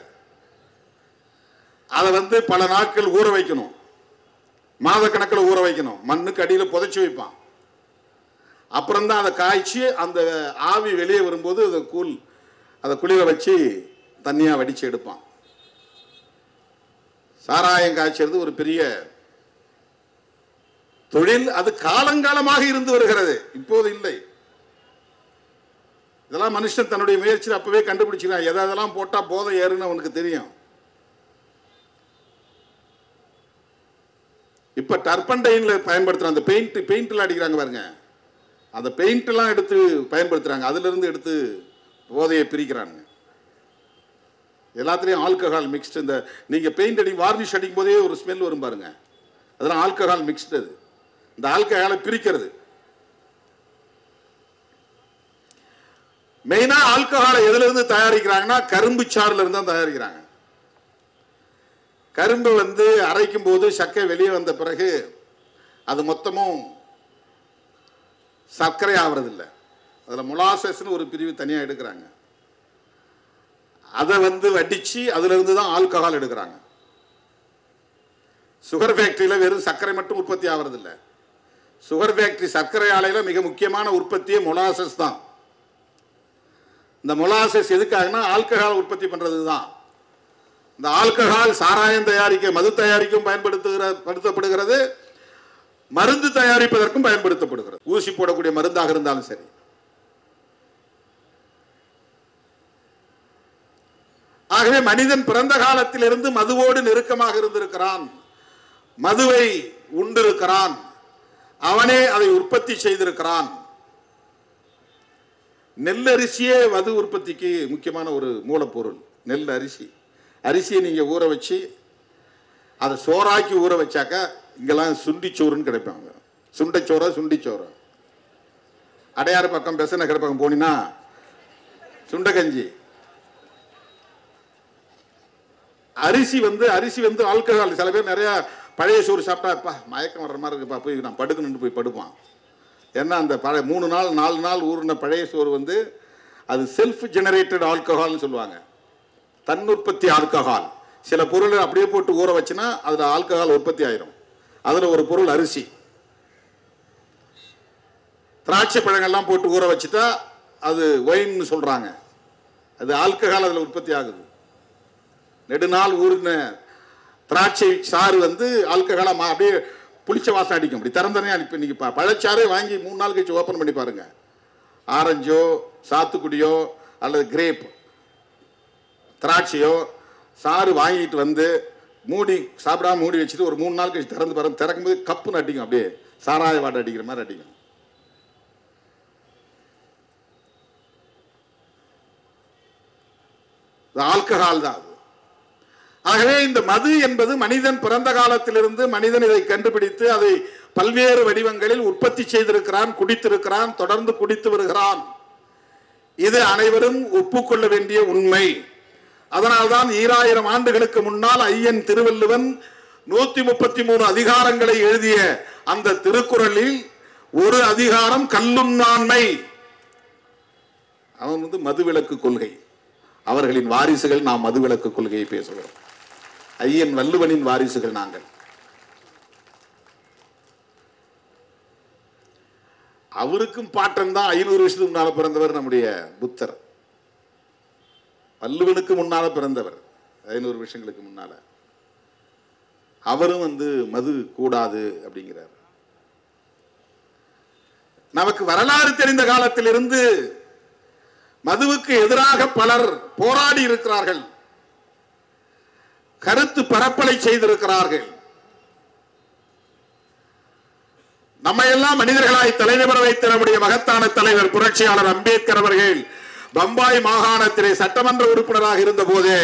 அதை வந்து பல நாட்கள் ஊற வைக்கணும், மாதக்கணக்கில் ஊற வைக்கணும், மண்ணுக்கு அடியில் புதைச்சி வைப்பான். அப்புறம்தான் அதை காய்ச்சி அந்த ஆவி வெளியே வரும்போது அதை குளிர வச்சு தண்ணியா வடிச்சு எடுப்பான். சாராயம் காய்ச்சறது ஒரு பெரிய தொழில். அது காலங்காலமாக இருந்து வருகிறது, இப்போது இல்லை. இதெல்லாம் மனுஷன் தன்னுடைய முயற்சியில் அப்பவே கண்டுபிடிச்சிருக்கான். எதெல்லாம் போட்டா போதை ஏறுன்னு அவனுக்கு தெரியும். இப்ப டர்பண்டைன்ல பயன்படுத்துறாங்க, அந்த பெயிண்ட்ல அடிக்கிறாங்க பாருங்க, அந்த பெயிண்ட் எல்லாம் எடுத்து பயன்படுத்துறாங்க. அதுல இருந்து எடுத்து போதையை பிரிக்கிறாங்க. எல்லாத்துலயும் ஆல்கஹால் மிக்ஸ்டு. இந்த நீங்க பெயிண்ட் வார்னிஷ் அடிக்கும் போதே ஒரு ஸ்மெல் வரும் பாருங்க, அதெல்லாம் ஆல்கஹால் மிக்ஸ்டு. அது இந்த ஆல்கஹாலை பிரிக்கிறது. மெயினா ஆல்கஹாலை எதுல இருந்து தயாரிக்கிறாங்கன்னா கரும்பு சாறுல இருந்து தான் தயாரிக்கிறாங்க. கரும்பு வந்து அரைக்கும் போது சக்கை வெளியே வந்த பிறகு அது மொத்தமும் சர்க்கரை ஆவறதில்லை. அதில் மொலாசஸ்ன்னு ஒரு பிரிவு தனியாக எடுக்கிறாங்க. அதை வந்து வடிச்சு அதுல இருந்து தான் ஆல்கஹால் எடுக்கிறாங்க. சுகர் ஃபேக்டரியில் வெறும் சர்க்கரை மட்டும் உற்பத்தி ஆவறதில்லை. சுகர் ஃபேக்டரி சர்க்கரை ஆலையில் மிக முக்கியமான உற்பத்தியே மொலாசஸ் தான். இந்த மொலாசஸ் எதுக்காகனா ஆல்கஹால் உற்பத்தி பண்றது தான். இந்த ஆல்கஹால் சாராயம் தயாரிக்க மது தயாரிக்கும் பயன்படுத்தப்படுகிறது, மருந்து தயாரிப்பதற்கும் பயன்படுத்தப்படுகிறது. ஊசி போடக்கூடிய மருந்தாக இருந்தாலும் சரி. ஆகவே மனிதன் பிறந்த காலத்திலிருந்து மதுவோடு நெருக்கமாக இருந்திருக்கிறான், மதுவை உண்டிருக்கிறான், அவனே அதை உற்பத்தி செய்திருக்கிறான். நெல்லரிசியே மது உற்பத்திக்கு முக்கியமான ஒரு மூலப்பொருள். நெல் அரிசி, அரிசியை நீங்க ஊற வச்சு அதை சோறாக்கி ஊற வச்சாக்க இங்கெல்லாம் சுண்டிச்சோறுன்னு கிடைப்பாங்க. சுண்டைச்சோறா சுண்டிச்சோறா. அடையாறு பக்கம் பெச நகர் பக்கம் போனீங்கன்னா சுண்டகஞ்சி. அரிசி வந்து ஆல்கஹால். சில பேர் நிறைய பழைய சோறு சாப்பிட்டா மயக்கம் வர்ற மாதிரி இருக்குப்பா, போய் நான் படுக்கணும்னு போய் படுப்பான். ஏன்னா அந்த 3 நாள் 4 நாள் ஊறின பழைய சோறு வந்து அது செல்ஃப் ஜெனரேட்டட் ஆல்கஹால்னு சொல்லுவாங்க, தன்னுற்பத்தி ஆல்கஹால். சில பொருளை அப்படியே போட்டு ஊற வச்சுன்னா அதுல ஆல்கஹால் உற்பத்தி ஆயிரும். அதுல ஒரு பொருள் அரிசி. திராட்சை பழங்கள்லாம் போட்டு ஊற வச்சுட்டா அது ஒயின்னு சொல்றாங்க, அது ஆல்கஹால் அதுல உற்பத்தி ஆகுது. நெடுநாள் ஊறின திராட்சை சாறு வந்து ஆல்கஹாலா அப்படியே புளிச்ச வாசம் அடிக்கும். அப்படி திறந்தனே அனுப்பி நீங்க பழச்சாரே வாங்கி 3 நாள் கழிச்சு ஓப்பன் பண்ணி பாருங்க. ஆரஞ்சோ சாத்துக்குடியோ அல்லது கிரேப் திராட்சையோ சாறு வாங்கிட்டு வந்து மூடி சாப்பிடாம மூடி வச்சுட்டு ஒரு 3 நாள் கழிச்சு திறந்து பாருங்க, திறக்கும்போது கப்புன்னு அடிக்கும், அப்படியே சாராய வாட்டை அடிக்கிற மாதிரி அடிக்கும். ஆல்கஹால் தான் அது. ஆகவே இந்த மது என்பது மனிதன் பிறந்த காலத்திலிருந்து மனிதன் இதை கண்டுபிடித்து அதை பல்வேறு வடிவங்களில் உற்பத்தி செய்திருக்கிறான், குடித்திருக்கிறான், தொடர்ந்து குடித்து வருகிறான். இது அனைவரும் ஒப்புக்கொள்ள வேண்டிய உண்மை. அதனால்தான் 2000 ஆண்டுகளுக்கு முன்னால் ஐயன் திருவள்ளுவன் 133 அதிகாரங்களை எழுதிய அந்த திருக்குறளில் ஒரு அதிகாரம் கல்லுண்ணாண்மை. அவன் வந்து மதுவிலக்கு கொள்கை. அவர்களின் வாரிசுகள் நாம் மதுவிலக்கு கொள்கையை பேசுகிறோம். ஐயன் வள்ளுவனின் வாரிசுகள் நாங்கள். அவருக்கும் பாட்டன் தான் 500 வருஷத்துக்கு முன்னால பிறந்தவர் நம்முடைய புத்தர். வள்ளுவனுக்கு முன்னால பிறந்தவர் 500 வருஷங்களுக்கு முன்னால. அவரும் வந்து மது கூடாது அப்படிங்கிறார். நமக்கு வரலாறு தெரிந்த காலத்திலிருந்து மதுவுக்கு எதிராக பலர் போராடி இருக்கிறார்கள், கருத்து பரப்பலை செய்திருக்கிறார்கள். நம்ம எல்லாம் மனிதர்களாய் தலைநிமிர வைத்த நம்முடைய மகத்தான தலைவர் புரட்சியாளர் அம்பேத்கர் அவர்கள் பம்பாய் மாகாணத்திலே சட்டமன்ற உறுப்பினராக இருந்த போதே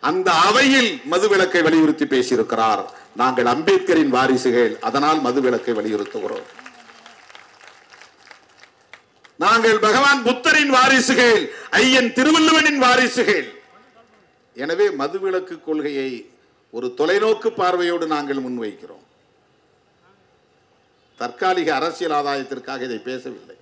அந்த அவையில் மதுவிலக்கை வலியுறுத்தி பேசியிருக்கிறார். நாங்கள் அம்பேத்கரின் வாரிசுகள், அதனால் மதுவிலக்கை வலியுறுத்துகிறோம். நாங்கள் பகவான் புத்தரின் வாரிசுகள், ஐயன் திருவள்ளுவனின் வாரிசுகள். எனவே மதுவிலக்கு கொள்கையை ஒரு தொலைநோக்கு பார்வையோடு நாங்கள் முன்வைக்கிறோம். தற்காலிக அரசியல் ஆதாயத்திற்காக இதை பேசவில்லை.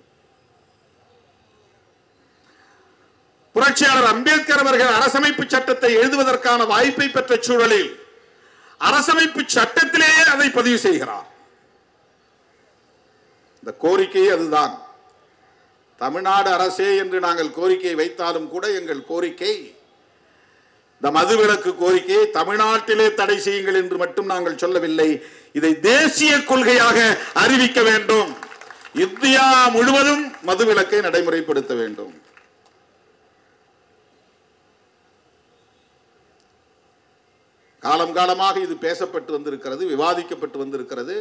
புரட்சியாளர் அம்பேத்கர் அவர்கள் அரசமைப்பு சட்டத்தை எழுதுவதற்கான வாய்ப்பை பெற்ற சூழலில் அரசமைப்பு சட்டத்திலேயே அதை பதிவு செய்கிறார். இந்த கோரிக்கை அதுதான். தமிழ்நாடு அரசே என்று நாங்கள் கோரிக்கை வைத்தாலும் கூட எங்கள் கோரிக்கை இந்த மதுவிலக்கு கோரிக்கையை தமிழ்நாட்டிலே தடை செய்யுங்கள் என்று மட்டும் நாங்கள் சொல்லவில்லை. இதை தேசிய கொள்கையாக அறிவிக்க வேண்டும். இந்தியா முழுவதும் மதுவிலக்கை நடைமுறைப்படுத்த வேண்டும். காலம் காலமாக இது பேசப்பட்டு வந்திருக்கிறது, விவாதிக்கப்பட்டு வந்திருக்கிறது.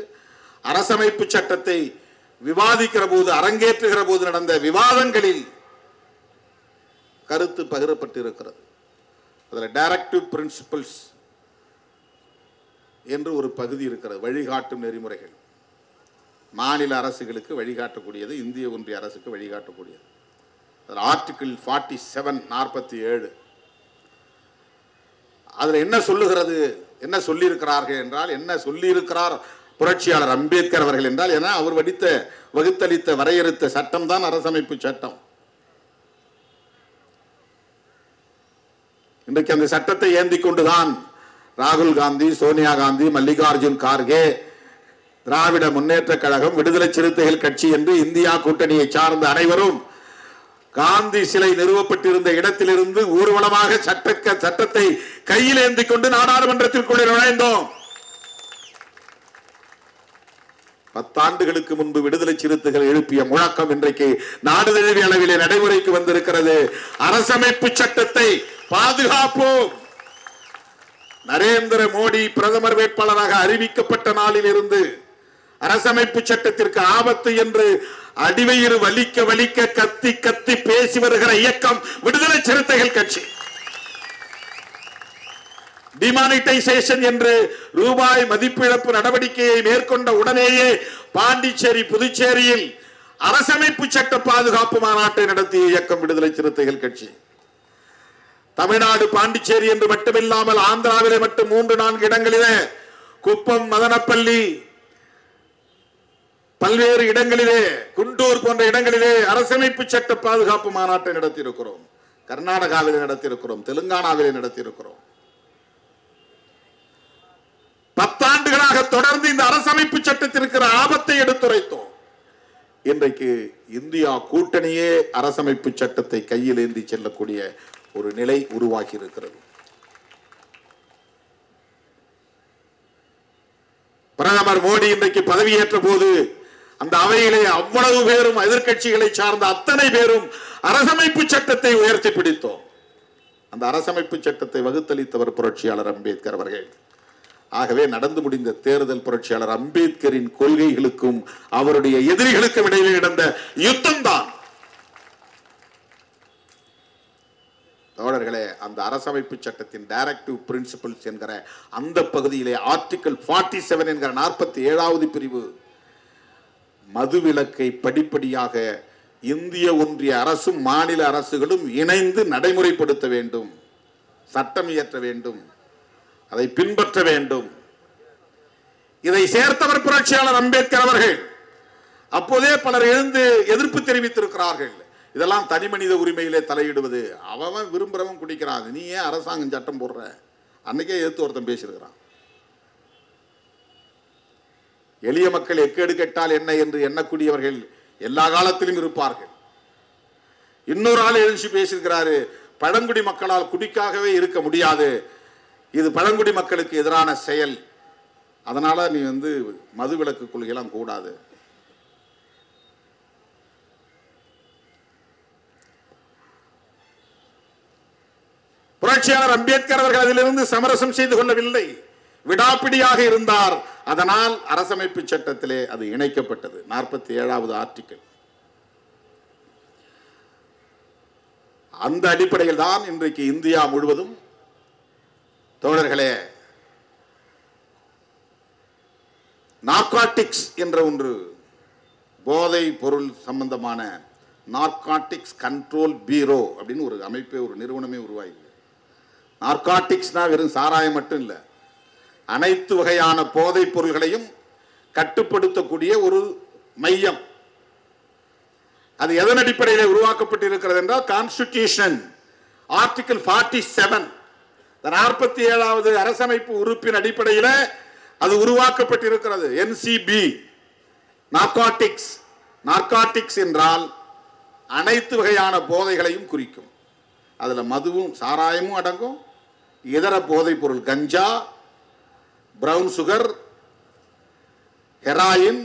அரசமைப்பு சட்டத்தை விவாதிக்கிற போது, அரங்கேற்றுகிற போது நடந்த விவாதங்களில் கருத்து பகிரப்பட்டு இருக்கிறது. அதில் டைரக்டிவ் பிரின்சிபல்ஸ் என்று ஒரு பகுதி இருக்கிறது, வழிகாட்டும் நெறிமுறைகள். மாநில அரசுகளுக்கு வழிகாட்டக்கூடியது, இந்திய ஒன்றிய அரசுக்கு வழிகாட்டக்கூடியது. ஆர்டிகிள் 47 47 அதுல என்ன சொல்லுகிறது, என்ன சொல்லி இருக்கிறார்கள் என்றால், என்ன சொல்லி இருக்கிறார் புரட்சியாளர் அம்பேத்கர் அவர்கள் என்றால், ஏன்னா அவர் வகுத்தளித்த வரையறுத்த சட்டம் தான் அரசமைப்பு சட்டம். இன்றைக்கு அந்த சட்டத்தை ஏந்தி கொண்டுதான் ராகுல் காந்தி, சோனியா காந்தி, மல்லிகார்ஜுன் கார்கே, திராவிட முன்னேற்ற கழகம், விடுதலை சிறுத்தைகள் கட்சி என்று இந்தியா கூட்டணியை சார்ந்த அனைவரும் காந்தி சிலை நிறுவப்பட்டிருந்த இடத்திலிருந்து ஊர்வலமாக சட்டத்தை கையில் ஏந்தி கொண்டு நாடாளுமன்றத்திற்குள்ளே நுழைந்தோம். 10 ஆண்டுகளுக்கு முன்பு விடுதலை சிறுத்தைகள் எழுப்பிய முழக்கம் இன்றைக்கு நாடு தழுவிய அளவிலே நடைமுறைக்கு வந்திருக்கிறது. அரசமைப்பு சட்டத்தை பாதுகாப்போம். நரேந்திர மோடி பிரதமர் வேட்பாளராக அறிவிக்கப்பட்ட நாளில் இருந்து அரசமைப்பு சட்டத்திற்கு ஆபத்து என்று அடிவயிறு வலிக்க வலிக்க கத்தி கத்தி பேசி வருகிற இயக்கம் விடுதலை சிறுத்தைகள் கட்சி. டிமானிட்டைசேஷன் என்று ரூபாய் மதிப்பிழப்பு நடவடிக்கையை மேற்கொண்ட உடனேயே பாண்டிச்சேரி, புதுச்சேரியில் அரசமைப்பு சட்ட பாதுகாப்பு மாநாட்டை நடத்திய இயக்கம் விடுதலை சிறுத்தைகள் கட்சி. தமிழ்நாடு பாண்டிச்சேரி என்று மட்டுமில்லாமல் ஆந்திராவிலே மட்டும் 3-4 இடங்களிலே, குப்பம், மதனப்பள்ளி, பல்வேறு இடங்களிலே, குண்டூர் போன்ற இடங்களிலே அரசமைப்பு சட்ட பாதுகாப்பு மாநாட்டை நடத்தியிருக்கிறோம். கர்நாடகாவிலே நடத்தியிருக்கிறோம், தெலுங்கானாவிலே நடத்தியிருக்கிறோம். 10 ஆண்டுகளாக தொடர்ந்து இந்த அரசமைப்பு சட்டத்திற்கு ஆபத்தை எடுத்துரைத்தோம். இன்றைக்கு இந்தியா கூட்டணியே அரசமைப்பு சட்டத்தை கையில் ஏந்தி செல்லக்கூடிய ஒரு நிலை உருவாகி இருக்கிறது. பிரதமர் மோடி இன்றைக்கு பதவியேற்ற போது அந்த அவையிலே அவ்வளவு பேரும், எதிர்கட்சிகளை சார்ந்த அத்தனை பேரும் அரசமைப்பு சட்டத்தை உயர்த்தி பிடித்தோம். அந்த அரசமைப்பு சட்டத்தை வகுத்தளித்தவர் புரட்சியாளர் அம்பேத்கர் அவர்கள். ஆகவே நடந்து முடிந்த தேர்தல் புரட்சியாளர் அம்பேத்கரின் கொள்கைகளுக்கும் அவருடைய எதிரிகளுக்கும் இடையே நடந்த யுத்தம் தான். தோழர்களே, அந்த அரசமைப்பு சட்டத்தின் டைரக்டிவ் பிரின்சிபல்ஸ் என்கிற அந்த பகுதியிலே ஆர்டிகிள் 47 என்கிற 47வது பிரிவு மதுவிலக்கை படிப்படியாக இந்திய ஒன்றிய அரசும் மாநில அரசுகளும் இணைந்து நடைமுறைப்படுத்த வேண்டும், சட்டம் இயற்ற வேண்டும், அதை பின்பற்ற வேண்டும். இதை சேர்த்தவர் புரட்சியாளர் அம்பேத்கர் அவர்கள். அப்போதே பலர் எழுந்து எதிர்ப்பு தெரிவித்திருக்கிறார்கள். இதெல்லாம் தனி மனித உரிமையிலே தலையிடுவது, அவன் விரும்புறவன் குடிக்கிறான், நீ ஏன் அரசாங்கம் சட்டம் போடுற, அன்னைக்கே எதிர்த்து ஒருத்தன் பேசியிருக்கிறான். எளிய மக்கள் எக்கேடு கெட்டால் என்ன என்று எண்ணக்கூடியவர்கள் எல்லா காலத்திலும் இருப்பார்கள். இன்னொரு ஆள் எழுச்சி பேசியிருக்கிறாரு, பழங்குடி மக்களால் குடிக்காகவே இருக்க முடியாது, இது பழங்குடி மக்களுக்கு எதிரான செயல், அதனால நீ மதுவிலக்கு கொள்கையெல்லாம் கூடாது. புரட்சியாளர் அம்பேத்கர் அவர்கள் அதிலிருந்து சமரசம் செய்து கொள்ளவில்லை, விடாப்பிடியாக இருந்தார். அதனால் அரசமைப்பு சட்டத்திலே அது இணைக்கப்பட்டது. 47வது ஆர்டிகிள். அந்த அடிப்படையில் தான் இன்றைக்கு இந்தியா முழுவதும் தோழர்களே நார்காட்டிக்ஸ் என்ற ஒன்று, போதை பொருள் சம்பந்தமான நார்காட்டிக்ஸ் கண்ட்ரோல் பீரோ அப்படின்னு ஒரு அமைப்பே, ஒரு நிறுவனமே உருவாகி. நார்காட்டிக்ஸ்னா வெறும் சாராயம் மட்டும் இல்லை, அனைத்து வகையான போதைப் பொருள்களையும் கட்டுப்படுத்தக்கூடிய ஒரு மையம். அது எதன் அடிப்படையில் உருவாக்கப்பட்டிருக்கிறது என்றால், கான்ஸ்டிடியூஷன் ஆர்டிகிள் 47 47வது அரசமைப்பு உறுப்பின் அடிப்படையில் அது உருவாக்கப்பட்டிருக்கிறது. NCB narcotics. நார்காட்டிக்ஸ் என்றால் அனைத்து வகையான போதைகளையும் குறிக்கும். அதுல மதுவும் சாராயமும் அடங்கும், இதர போதைப் பொருள், கஞ்சா, பிரவுன் சுகர், ஹெராயின்,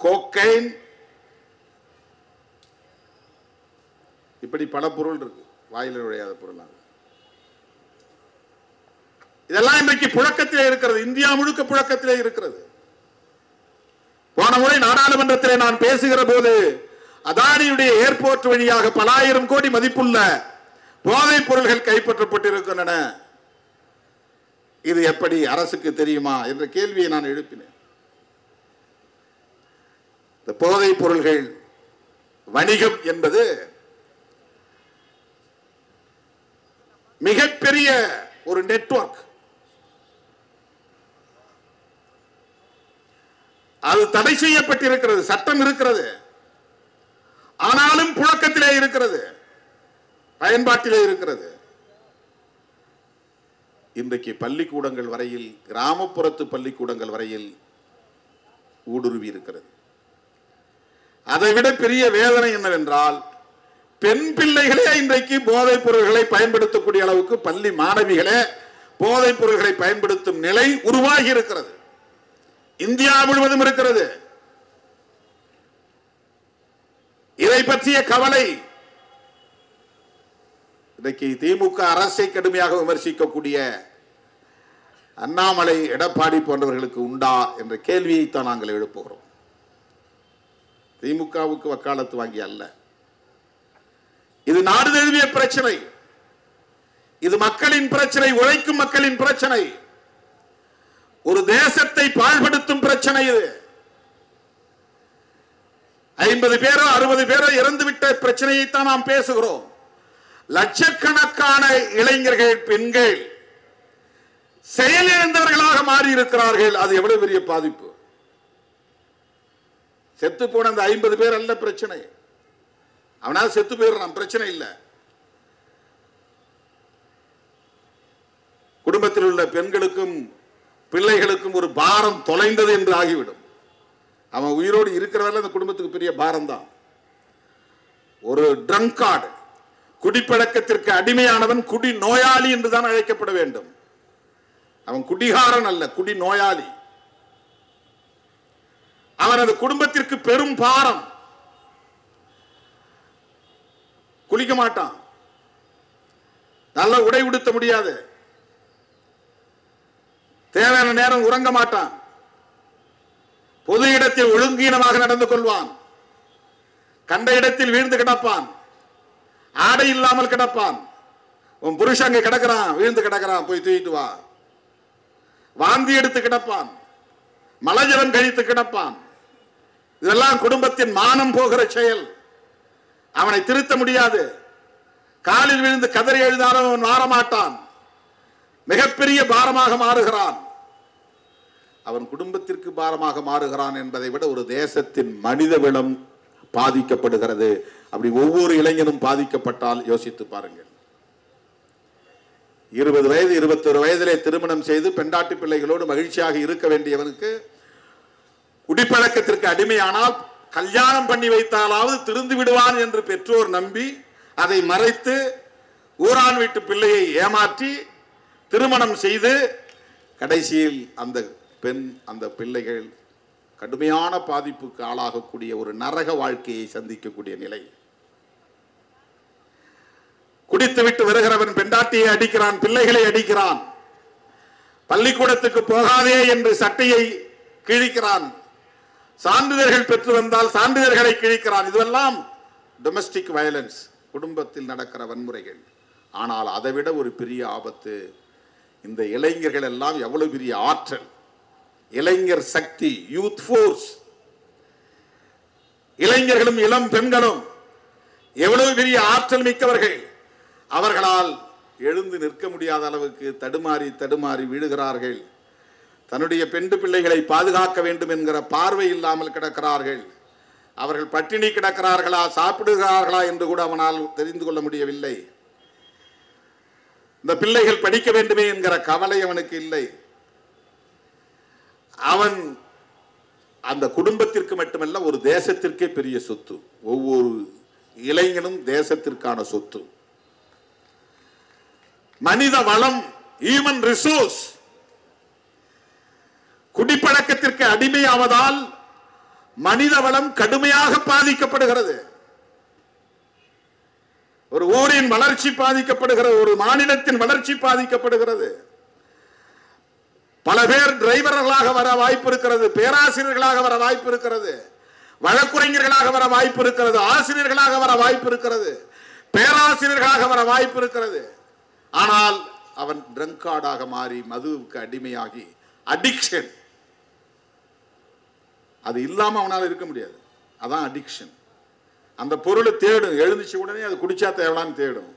கோக்கைன், இப்படி பல பொருள் இருக்கு, வாயில நுழையாத பொருள். இதெல்லாம் இன்றைக்கு புழக்கத்திலே இருக்கிறது, இந்தியா முழுக்க புழக்கத்திலே இருக்கிறது. போன முறை நாடாளுமன்றத்திலே நான் பேசுகிற போது அதானியுடைய ஏர்போர்ட் வழியாக பல ஆயிரம் கோடி மதிப்புள்ள போதைப் பொருள்கள் கைப்பற்றப்பட்டிருக்கின்றன. இது எப்படி அரசுக்கு தெரியுமா என்ற கேள்வியை நான் எழுப்பினேன். இந்த போதைப் பொருள்கள் வணிகம் என்பது மிகப்பெரிய ஒரு நெட்வொர்க். அது தடை செய்யப்பட்டிருக்கிறது, சட்டம் இருக்கிறது, ஆனாலும் புழக்கத்திலே இருக்கிறது, பயன்பாட்டிலே இருக்கிறது. இன்றைக்கு பள்ளிக்கூடங்கள் வரையில், கிராமப்புறத்து பள்ளிக்கூடங்கள் வரையில் ஊடுருவி இருக்கிறது. அதைவிட பெரிய வேதனை என்னவென்றால், பெண் பிள்ளைகளே இன்றைக்கு போதைப் பொருள்களை பயன்படுத்தக்கூடிய அளவுக்கு பள்ளி மாணவிகளே போதைப் பொருள்களை பயன்படுத்தும் நிலை உருவாகி இருக்கிறது. இந்தியா முழுவதும் இருக்கிறது. இதை பற்றிய கவலை இன்றைக்கு திமுக அரசை கடுமையாக விமர்சிக்கக்கூடிய அண்ணாமலை, எடப்பாடி போன்றவர்களுக்கு உண்டா என்ற கேள்வியைத்தான் நாங்கள் எழுப்புகிறோம். திமுகவுக்கு வக்காலத்து வாங்கி அல்ல. இது நாடு தழுவிய பிரச்சனை, இது மக்களின் பிரச்சனை, உழைக்கும் மக்களின் பிரச்சனை, ஒரு தேசத்தை பாழ்படுத்தும் பிரச்சனை. இது 50 பேரோ 60 பேரோ இறந்துவிட்ட பிரச்சனையைத்தான் நாம் பேசுகிறோம். லட்சக்கணக்கான இளைஞர்கள், பெண்கள் செயலிழந்தவர்களாக மாறி இருக்கிறார்கள். அது எவ்வளவு பெரிய பாதிப்பு. செத்து போன அந்த 50 பேர் அல்ல பிரச்சனை, அவனால் செத்து போயிடுறான், பிரச்சனை இல்லை. குடும்பத்தில் உள்ள பெண்களுக்கும் பிள்ளைகளுக்கும் ஒரு பாரம் தொலைந்தது என்று ஆகிவிடும். அவன் உயிரோடு இருக்கிறவரை அந்த குடும்பத்துக்கு பெரிய பாரம் தான். ஒரு ட்ரங்கார்டு, குடிப்பழக்கத்திற்கு அடிமையானவன் குடி நோயாளி என்றுதான் அழைக்கப்பட வேண்டும். அவன் குடிகாரன் அல்ல, குடி நோயாளி. அவனது குடும்பத்திற்கு பெரும் பாரம். குளிக்க மாட்டான், நல்ல உடை உடுத்த முடியாது, தேவையான நேரம் உறங்க மாட்டான், பொது இடத்தில் ஒழுங்கீனமாக நடந்து கொள்வான், கண்ட இடத்தில் வீழ்ந்து கிடப்பான், ஆடை இல்லாமல் கிடப்பான். உன் புருஷன் அங்கே கிடக்கிறான், வீழ்ந்து கிடக்கிறான், போய் தூக்கிட்டு வா. வாந்தி எடுத்து கிடப்பான், மலஜலம் கழித்து கிடப்பான். இதெல்லாம் குடும்பத்தின் மானம் போகிற செயல். அவனை திருத்த முடியாது. காலில் விழுந்து கதறி எழுதாலும் அவன் மாறமாட்டான். மிகப்பெரிய பாரமாக மாறுகிறான். அவன் குடும்பத்திற்கு பாரமாக மாறுகிறான் என்பதை விட ஒரு தேசத்தின் மனித வளம் பாதிக்கப்படுகிறது. அப்படி ஒவ்வொரு இளைஞனும் பாதிக்கப்பட்டால் யோசித்து பாருங்கள். 20 வயது 21 வயதிலே திருமணம் செய்து பெண்டாட்டி பிள்ளைகளோடு மகிழ்ச்சியாக இருக்க வேண்டியவனுக்கு குடிப்பழக்கத்திற்கு அடிமையானால் கல்யாணம் பண்ணி வைத்தாலாவது திருந்து விடுவான் என்று பெற்றோர் நம்பி அதை மறைத்து ஊரான் வீட்டு பிள்ளையை ஏமாற்றி திருமணம் செய்து கடைசியில் அந்த பெண், அந்த பிள்ளைகள் கடுமையான பாதிப்புக்கு ஆளாகக்கூடிய ஒரு நரக வாழ்க்கையை சந்திக்கக்கூடிய நிலை. குடித்துவிட்டு வருகிறவன் பெண்டாட்டியை அடிக்கிறான், பிள்ளைகளை அடிக்கிறான், பள்ளிக்கூடத்துக்கு போகாதே என்று சட்டையை கிழிக்கிறான், சான்றிதழ்கள் பெற்று வந்தால் சான்றிதழ்களை கிழிக்கிறான். இதுவெல்லாம் டொமஸ்டிக் வயலன்ஸ், குடும்பத்தில் நடக்கிற வன்முறைகள். ஆனால் அதைவிட ஒரு பெரிய ஆபத்து, இந்த இளைஞர்கள் எல்லாம் எவ்வளவு பெரிய ஆற்றல், இளைஞர் சக்தி, யூத் ஃபோர்ஸ். இளைஞர்களும் இளம் பெண்களும் எவ்வளவு பெரிய ஆற்றல் மிக்கவர்கள். அவர்களால் எழுந்து நிற்க முடியாத அளவுக்கு தடுமாறி தடுமாறி விழுகிறார்கள். தன்னுடைய பெண் பிள்ளைகளை பாதுகாக்க வேண்டும் என்கிற பார்வை இல்லாமல் கிடக்கிறார்கள். அவர்கள் பட்டினி கிடக்கிறார்களா, சாப்பிடுகிறார்களா என்று கூட அவனால் தெரிந்து கொள்ள முடியவில்லை. இந்த பிள்ளைகள் படிக்க வேண்டுமே என்கிற கவலை அவனுக்கு இல்லை. அவன் அந்த குடும்பத்திற்கு மட்டுமல்ல, ஒரு தேசத்திற்கே பெரிய சொத்து. ஒவ்வொரு இளைஞனும் தேசத்திற்கான சொத்து. மனித வளம், ஹியூமன் ரிசோர்ஸ். குடிப்பழக்கத்திற்கு அடிமையாவதால் மனித வளம் கடுமையாக பாதிக்கப்படுகிறது. ஒரு ஊரின் வளர்ச்சி பாதிக்கப்படுகிறது, ஒரு மாநிலத்தின் வளர்ச்சி பாதிக்கப்படுகிறது. பல பேர் டிரைவர்களாக வர வாய்ப்பு இருக்கிறது, பேராசிரியர்களாக வர வாய்ப்பு இருக்கிறது, வழக்குரைஞர்களாக வர வாய்ப்பு இருக்கிறது, ஆசிரியர்களாக வர வாய்ப்பு இருக்கிறது, பேராசிரியர்களாக வர வாய்ப்பு இருக்கிறது. ஆனால் அவன் ட்ரங்கார்டாக மாறி மதுவுக்கு அடிமையாகி, அடிக்ஷன், அது இல்லாம அவனால் இருக்க முடியாது. அதான் அடிக்ஷன். அந்த பொருளை தேடும், எழுந்துச்சு உடனே அது குடிச்சா தேவலான்னு தேடும்.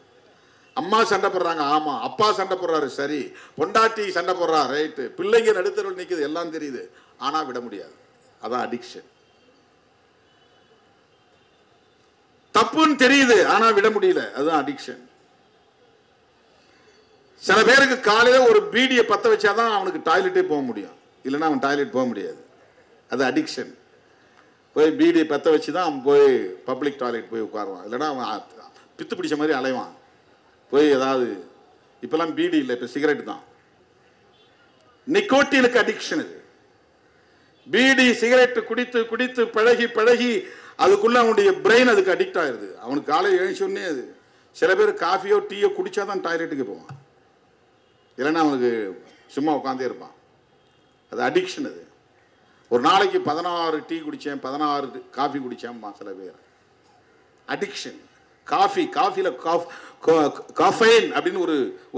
அம்மா சண்டை போடுறாங்க, ஆமா. அப்பா சண்டை போடுறாரு, சரி. பொண்டாட்டி சண்டை போடுறா, ரைட்டு. பிள்ளைங்க நடுத்தரவில் நிற்குது, எல்லாம் தெரியுது. ஆனா விட முடியாது. அதான் அடிக்ஷன். தப்புன்னு தெரியுது, ஆனா விட முடியல. அதுதான் அடிக்ஷன். சில பேருக்கு காலையில ஒரு பீடியை பத்த வச்சாதான் அவனுக்கு டாய்லெட்டே போக முடியும், இல்லைன்னா அவன் டாய்லெட் போக முடியாது. அது அடிக்ஷன். போய் பீடியை பத்த வச்சுதான் அவன் போய் பப்ளிக் டாய்லெட் போய் உட்காருவான், இல்லைன்னா அவன் பித்து பிடிச்ச மாதிரி அலைவான். போய் ஏதாவது இப்பெல்லாம் பீடி இல்லை, இப்ப சிகரெட் தான். நிக்கோட்டினுக்கு அடிக்ஷன் இது. பீடி சிகரெட் குடித்து குடித்து பழகி பழகி அதுக்குள்ள அவனுடைய பிரெயின் அதுக்கு அடிக்ட் ஆயிருது. அவனுக்கு காலையில் எழுந்தோடனே அது. சில பேர் காஃபியோ டீயோ குடிச்சாதான் டாய்லெட்டுக்கு போவான், இல்லைன்னா அவனுக்கு சும்மா உட்காந்தே இருப்பான். அது அடிக்ஷன். அது ஒரு நாளைக்கு 16 டீ குடித்தேன், 16 காஃபி குடித்தேன் சில பேர். அடிக்ஷன். காஃபியில் காஃபைன் அப்படின்னு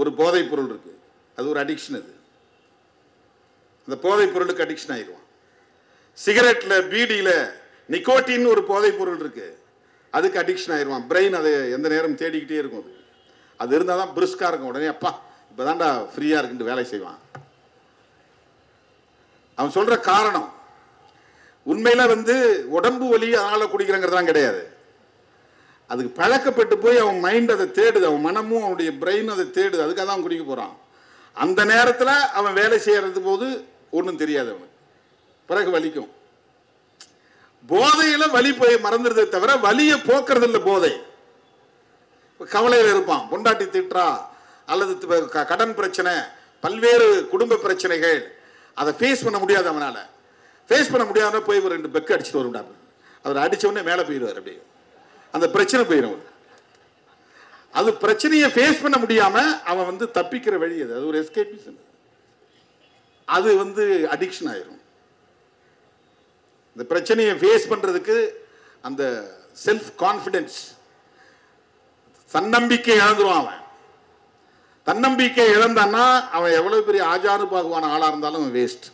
ஒரு போதைப் பொருள் இருக்கு, அது ஒரு அடிக்ஷன். அது அந்த போதைப் பொருளுக்கு அடிக்ஷன் ஆயிடுவான். சிகரெட்ல பீடியில நிக்கோட்டின் ஒரு போதைப் பொருள் இருக்கு, அதுக்கு அடிக்ஷன் ஆயிடுவான். பிரெயின் அதை எந்த நேரம் தேடிக்கிட்டே இருக்கும். அது இருந்தால் தான் பிரிஸ்கா இருக்கும். உடனே அப்பா இப்பதான்டா ஃப்ரீயா இருக்குன்னு வேலை செய்வான். அவன் சொல்ற காரணம் உண்மையில உடம்பு வலி அதனால குடிக்கிறங்கிறதுலாம் கிடையாது. அதுக்கு பழக்கப்பட்டு போய் அவன் மைண்ட் அதை தேடுது, அவன் மனமும் அவனுடைய பிரெயின் அதை தேடுது, அதுக்காக தான் அவன் குடிக்க போறான். அந்த நேரத்தில் அவன் வேலை செய்யறது போது ஒன்றும் தெரியாது அவனுக்கு, பிறகு வலிக்கும். போதையில வலி போய் மறந்துடுறதை தவிர வலியை போக்குறது இல்லை போதை. கவலையில் இருப்பான், பொண்டாட்டி திட்டுறா அல்லது கடன் பிரச்சனை, பல்வேறு குடும்ப பிரச்சனைகள், அதை ஃபேஸ் பண்ண முடியாது. அவனால ஃபேஸ் பண்ண முடியாத போய் ஒரு 2 பெக்கு அடிச்சுட்டு வரும்டா. அவர் அடிச்ச உடனே மேலே போயிடுவார், அப்படியே அந்த பிரச்சனை போயிடும். அது பிரச்சனையை ஃபேஸ் பண்ண முடியாம அவன் தப்பிக்கிற வழி அது. அது ஒரு எஸ்கேபிசம். அது அடிக்ஷன் ஆயிரும். இந்த பிரச்சனையை ஃபேஸ் பண்றதுக்கு அந்த செல்ஃப் கான்ஃபிடன்ஸ், தன்னம்பிக்கை இழந்துருவான் அவன். தன்னம்பிக்கை இழந்தான்னா அவன் எவ்வளவு பெரிய ஆஜானுபாகுவான ஆளா இருந்தாலும் அவன் வேஸ்ட்.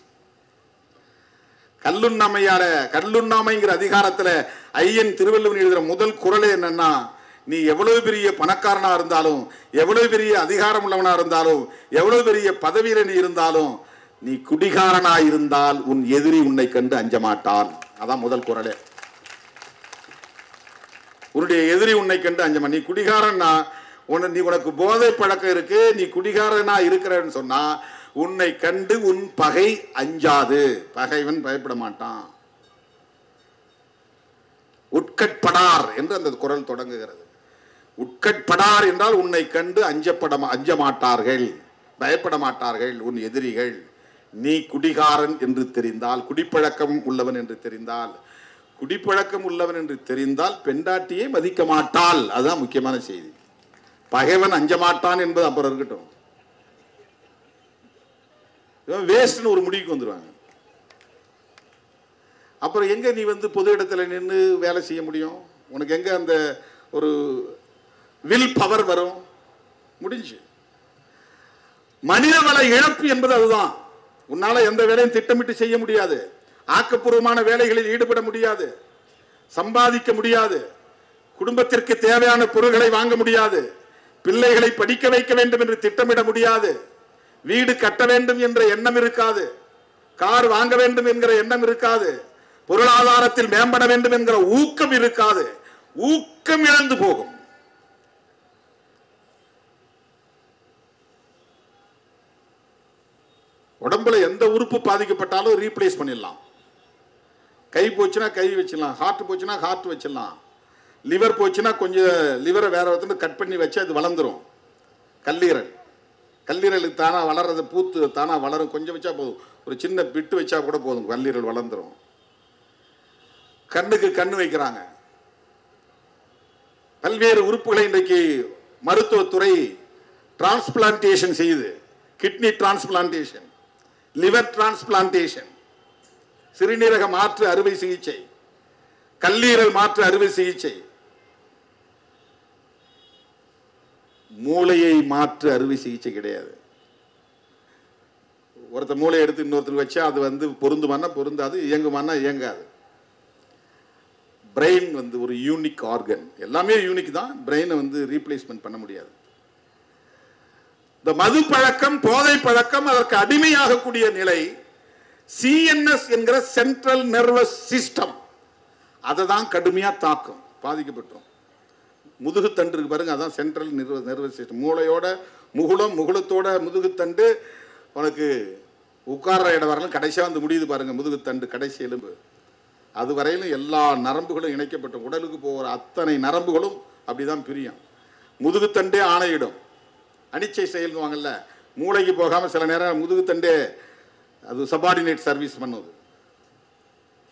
கல்லுண்ணாமைங்கிற அதிகாரத்துல ஐயன் திருவள்ளுவர் எழுதுற முதல் குறளே என்னன்னா, நீ எவ்வளவு பெரிய பணக்காரனா இருந்தாலும், எவ்வளவு பெரிய அதிகாரம் உள்ளவனா இருந்தாலும், எவ்வளவு பெரிய பதவியில நீ இருந்தாலும், நீ குடிகாரனா இருந்தால் உன் எதிரி உன்னை கண்டு அஞ்ச மாட்டான். அதான் முதல் குறளே. உன்னுடைய எதிரி உன்னை கண்டு அஞ்ச மாட்டான். நீ குடிகாரன்னா உனக்கு போதை பழக்கம் இருக்கு, நீ குடிகாரனா இருக்கிறன்னு சொன்னா உன்னை கண்டு உன் பகை அஞ்சாது. பகைவன் பயப்பட மாட்டான். உட்கட்படார் என்று அந்த குறள் தொடங்குகிறது. உட்கட்படார் என்றால் உன்னை கண்டு அஞ்ச மாட்டார்கள், பயப்பட மாட்டார்கள் உன் எதிரிகள். நீ குடிகாரன் என்று தெரிந்தால், குடிப்பழக்கம் உள்ளவன் என்று தெரிந்தால், குடிப்பழக்கம் உள்ளவன் என்று தெரிந்தால் பெண்டாட்டியை மதிக்க மாட்டாள். அதுதான் முக்கியமான செய்தி. பகைவன் அஞ்ச மாட்டான் என்பது அப்புறம் இருக்கட்டும். வேஸ்ட்னு ஒரு முடிவுக்கு வந்துருவாங்க. அப்புறம் எங்க நீ பொது இடத்துல நின்று வேலை செய்ய முடியும்? உனக்கு எங்க அந்த ஒரு வில் பவர் வரும்? முடிஞ்சு. மனிதவள இழப்பு என்பது அதுதான். உன்னால எந்த வேலையும் திட்டமிட்டு செய்ய முடியாது, ஆக்கப்பூர்வமான வேலைகளில் ஈடுபட முடியாது, சம்பாதிக்க முடியாது, குடும்பத்திற்கு தேவையான பொருட்களை வாங்க முடியாது, பிள்ளைகளை படிக்க வைக்க வேண்டும் என்று திட்டமிட முடியாது, வீடு கட்ட வேண்டும் என்ற எண்ணம் இருக்காது, கார் வாங்க வேண்டும் என்கிற எண்ணம் இருக்காது, பொருளாதாரத்தில் மேம்பட வேண்டும் என்கிற ஊக்கம் இருக்காது. ஊக்கம் இழந்து போகும். உடம்புல எந்த உறுப்பு பாதிக்கப்பட்டாலும் ரீப்ளேஸ் பண்ணிடலாம். கை போச்சுன்னா கை வச்சிடலாம், ஹார்ட் போச்சுன்னா ஹார்ட் வச்சிடலாம், லிவர் போச்சுன்னா கொஞ்சம் லிவரை வேற ஒருத்தர் கட் பண்ணி வச்சு அது வளர்ந்துரும். கல்லீரலுக்கு தானா வளர்றது, பூத்து தானா வளரும். கொஞ்சம் வச்சா போதும், ஒரு சின்ன பிட்டு வச்சா கூட போதும், கல்லீரல் வளர்ந்துரும். கண்ணுக்கு கண்ணு வைக்கிறாங்க. பல்வேறு உறுப்புகளை இன்றைக்கு மருத்துவத்துறை டிரான்ஸ்பிளான்டேஷன் செய்யுது. கிட்னி டிரான்ஸ்பிளான்டேஷன், லிவர் டிரான்ஸ்பிளான்டேஷன், சிறுநீரக மாற்று அறுவை சிகிச்சை, கல்லீரல் மாற்று அறுவை சிகிச்சை, மூளையை மாற்று அறுவை சிகிச்சை கிடையாது. ஒருத்தர் மூளையை எடுத்து இன்னொருத்தர் வச்சா அது பொருந்துமானா பொருந்தாது, இயங்குமானா இயங்காது. பிரெயின் ஒரு யூனிக் ஆர்கன். எல்லாமே யூனிக் தான். பிரெயினை ரீப்ளேஸ்மெண்ட் பண்ண முடியாது. இந்த மது பழக்கம், போதை பழக்கம், அதற்கு அடிமையாகக்கூடிய நிலை CNS என்கிற சென்ட்ரல் நர்வஸ் சிஸ்டம் அதை தான் கடுமையா தாக்கும். பாதிக்கப்பட்டோம். முதுகுத்தண்டு இருக்கு பாருங்க, அதான் சென்ட்ரல் நர்வஸ் சிஸ்டம். மூளையோட முகுளம், முகுளத்தோட முதுகுத்தண்டு, உனக்கு உட்கார்ற இடம் வரலாம் கடைசியா வந்து முடியுது பாருங்க முதுகுத்தண்டு, கடைசி எலும்பு. அது வரையிலும் எல்லா நரம்புகளும் இணைக்கப்பட்ட உடலுக்கு போகிற அத்தனை நரம்புகளும் அப்படிதான் பிரியும். முதுகுத்தண்டே ஆணையிடும். அனிச்சை செயல்வாங்கல்ல, மூளைக்கு போகாம சில நேரம் முதுகுத்தண்டே அது சபார்டினேட் சர்வீஸ் பண்ணுது.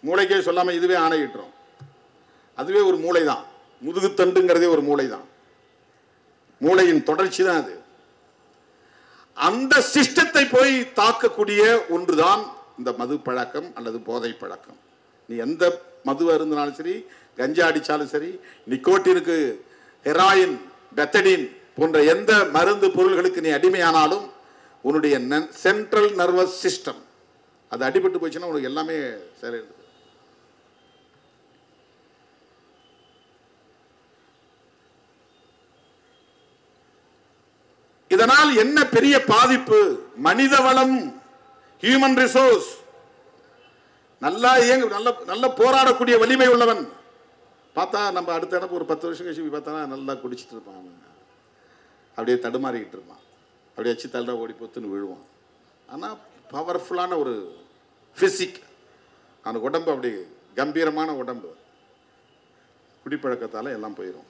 மூளைக்கே சொல்லாம இதுவே ஆணையிட்டுரும். அதுவே ஒரு மூளை தான். முதுகுத்தண்டுங்கிறதே ஒரு மூளை தான். மூளையின் தொடர்ச்சி தான் அது. அந்த சிஸ்டத்தை போய் தாக்கக்கூடிய ஒன்றுதான் இந்த மது பழக்கம் அல்லது போதை பழக்கம். நீ எந்த மது அருந்தினாலும் சரி, கஞ்சா அடிச்சாலும் சரி, நிக்கோட்டினுக்கு, ஹெராயின், பெத்தடின் போன்ற எந்த மருந்து பொருள்களுக்கு நீ அடிமையானாலும் உன்னுடைய சென்ட்ரல் நர்வஸ் சிஸ்டம் அது அடிபட்டு போச்சுன்னா உனக்கு எல்லாமே சரி. இதனால் என்ன பெரிய பாதிப்பு? மனித வளம், ஹியூமன் ரிசோர்ஸ் நல்லா நல்ல போராடக்கூடிய வலிமை உள்ளவன் பார்த்தா நம்ம அடுத்த இடம் ஒரு 10 வருஷம் கழிச்சு பார்த்தா நல்லா குடிச்சிட்டு இருப்பான், அப்படியே தடுமாறிக்கிட்டு இருப்பான், அப்படியே வச்சு தள்ள ஓடி பொத்துன்னு விழுவான். ஆனால் பவர்ஃபுல்லான ஒரு பிசிக், அவனுக்கு உடம்பு அப்படி கம்பீரமான உடம்பு. குடிப்பழக்கத்தால் எல்லாம் போயிடும்.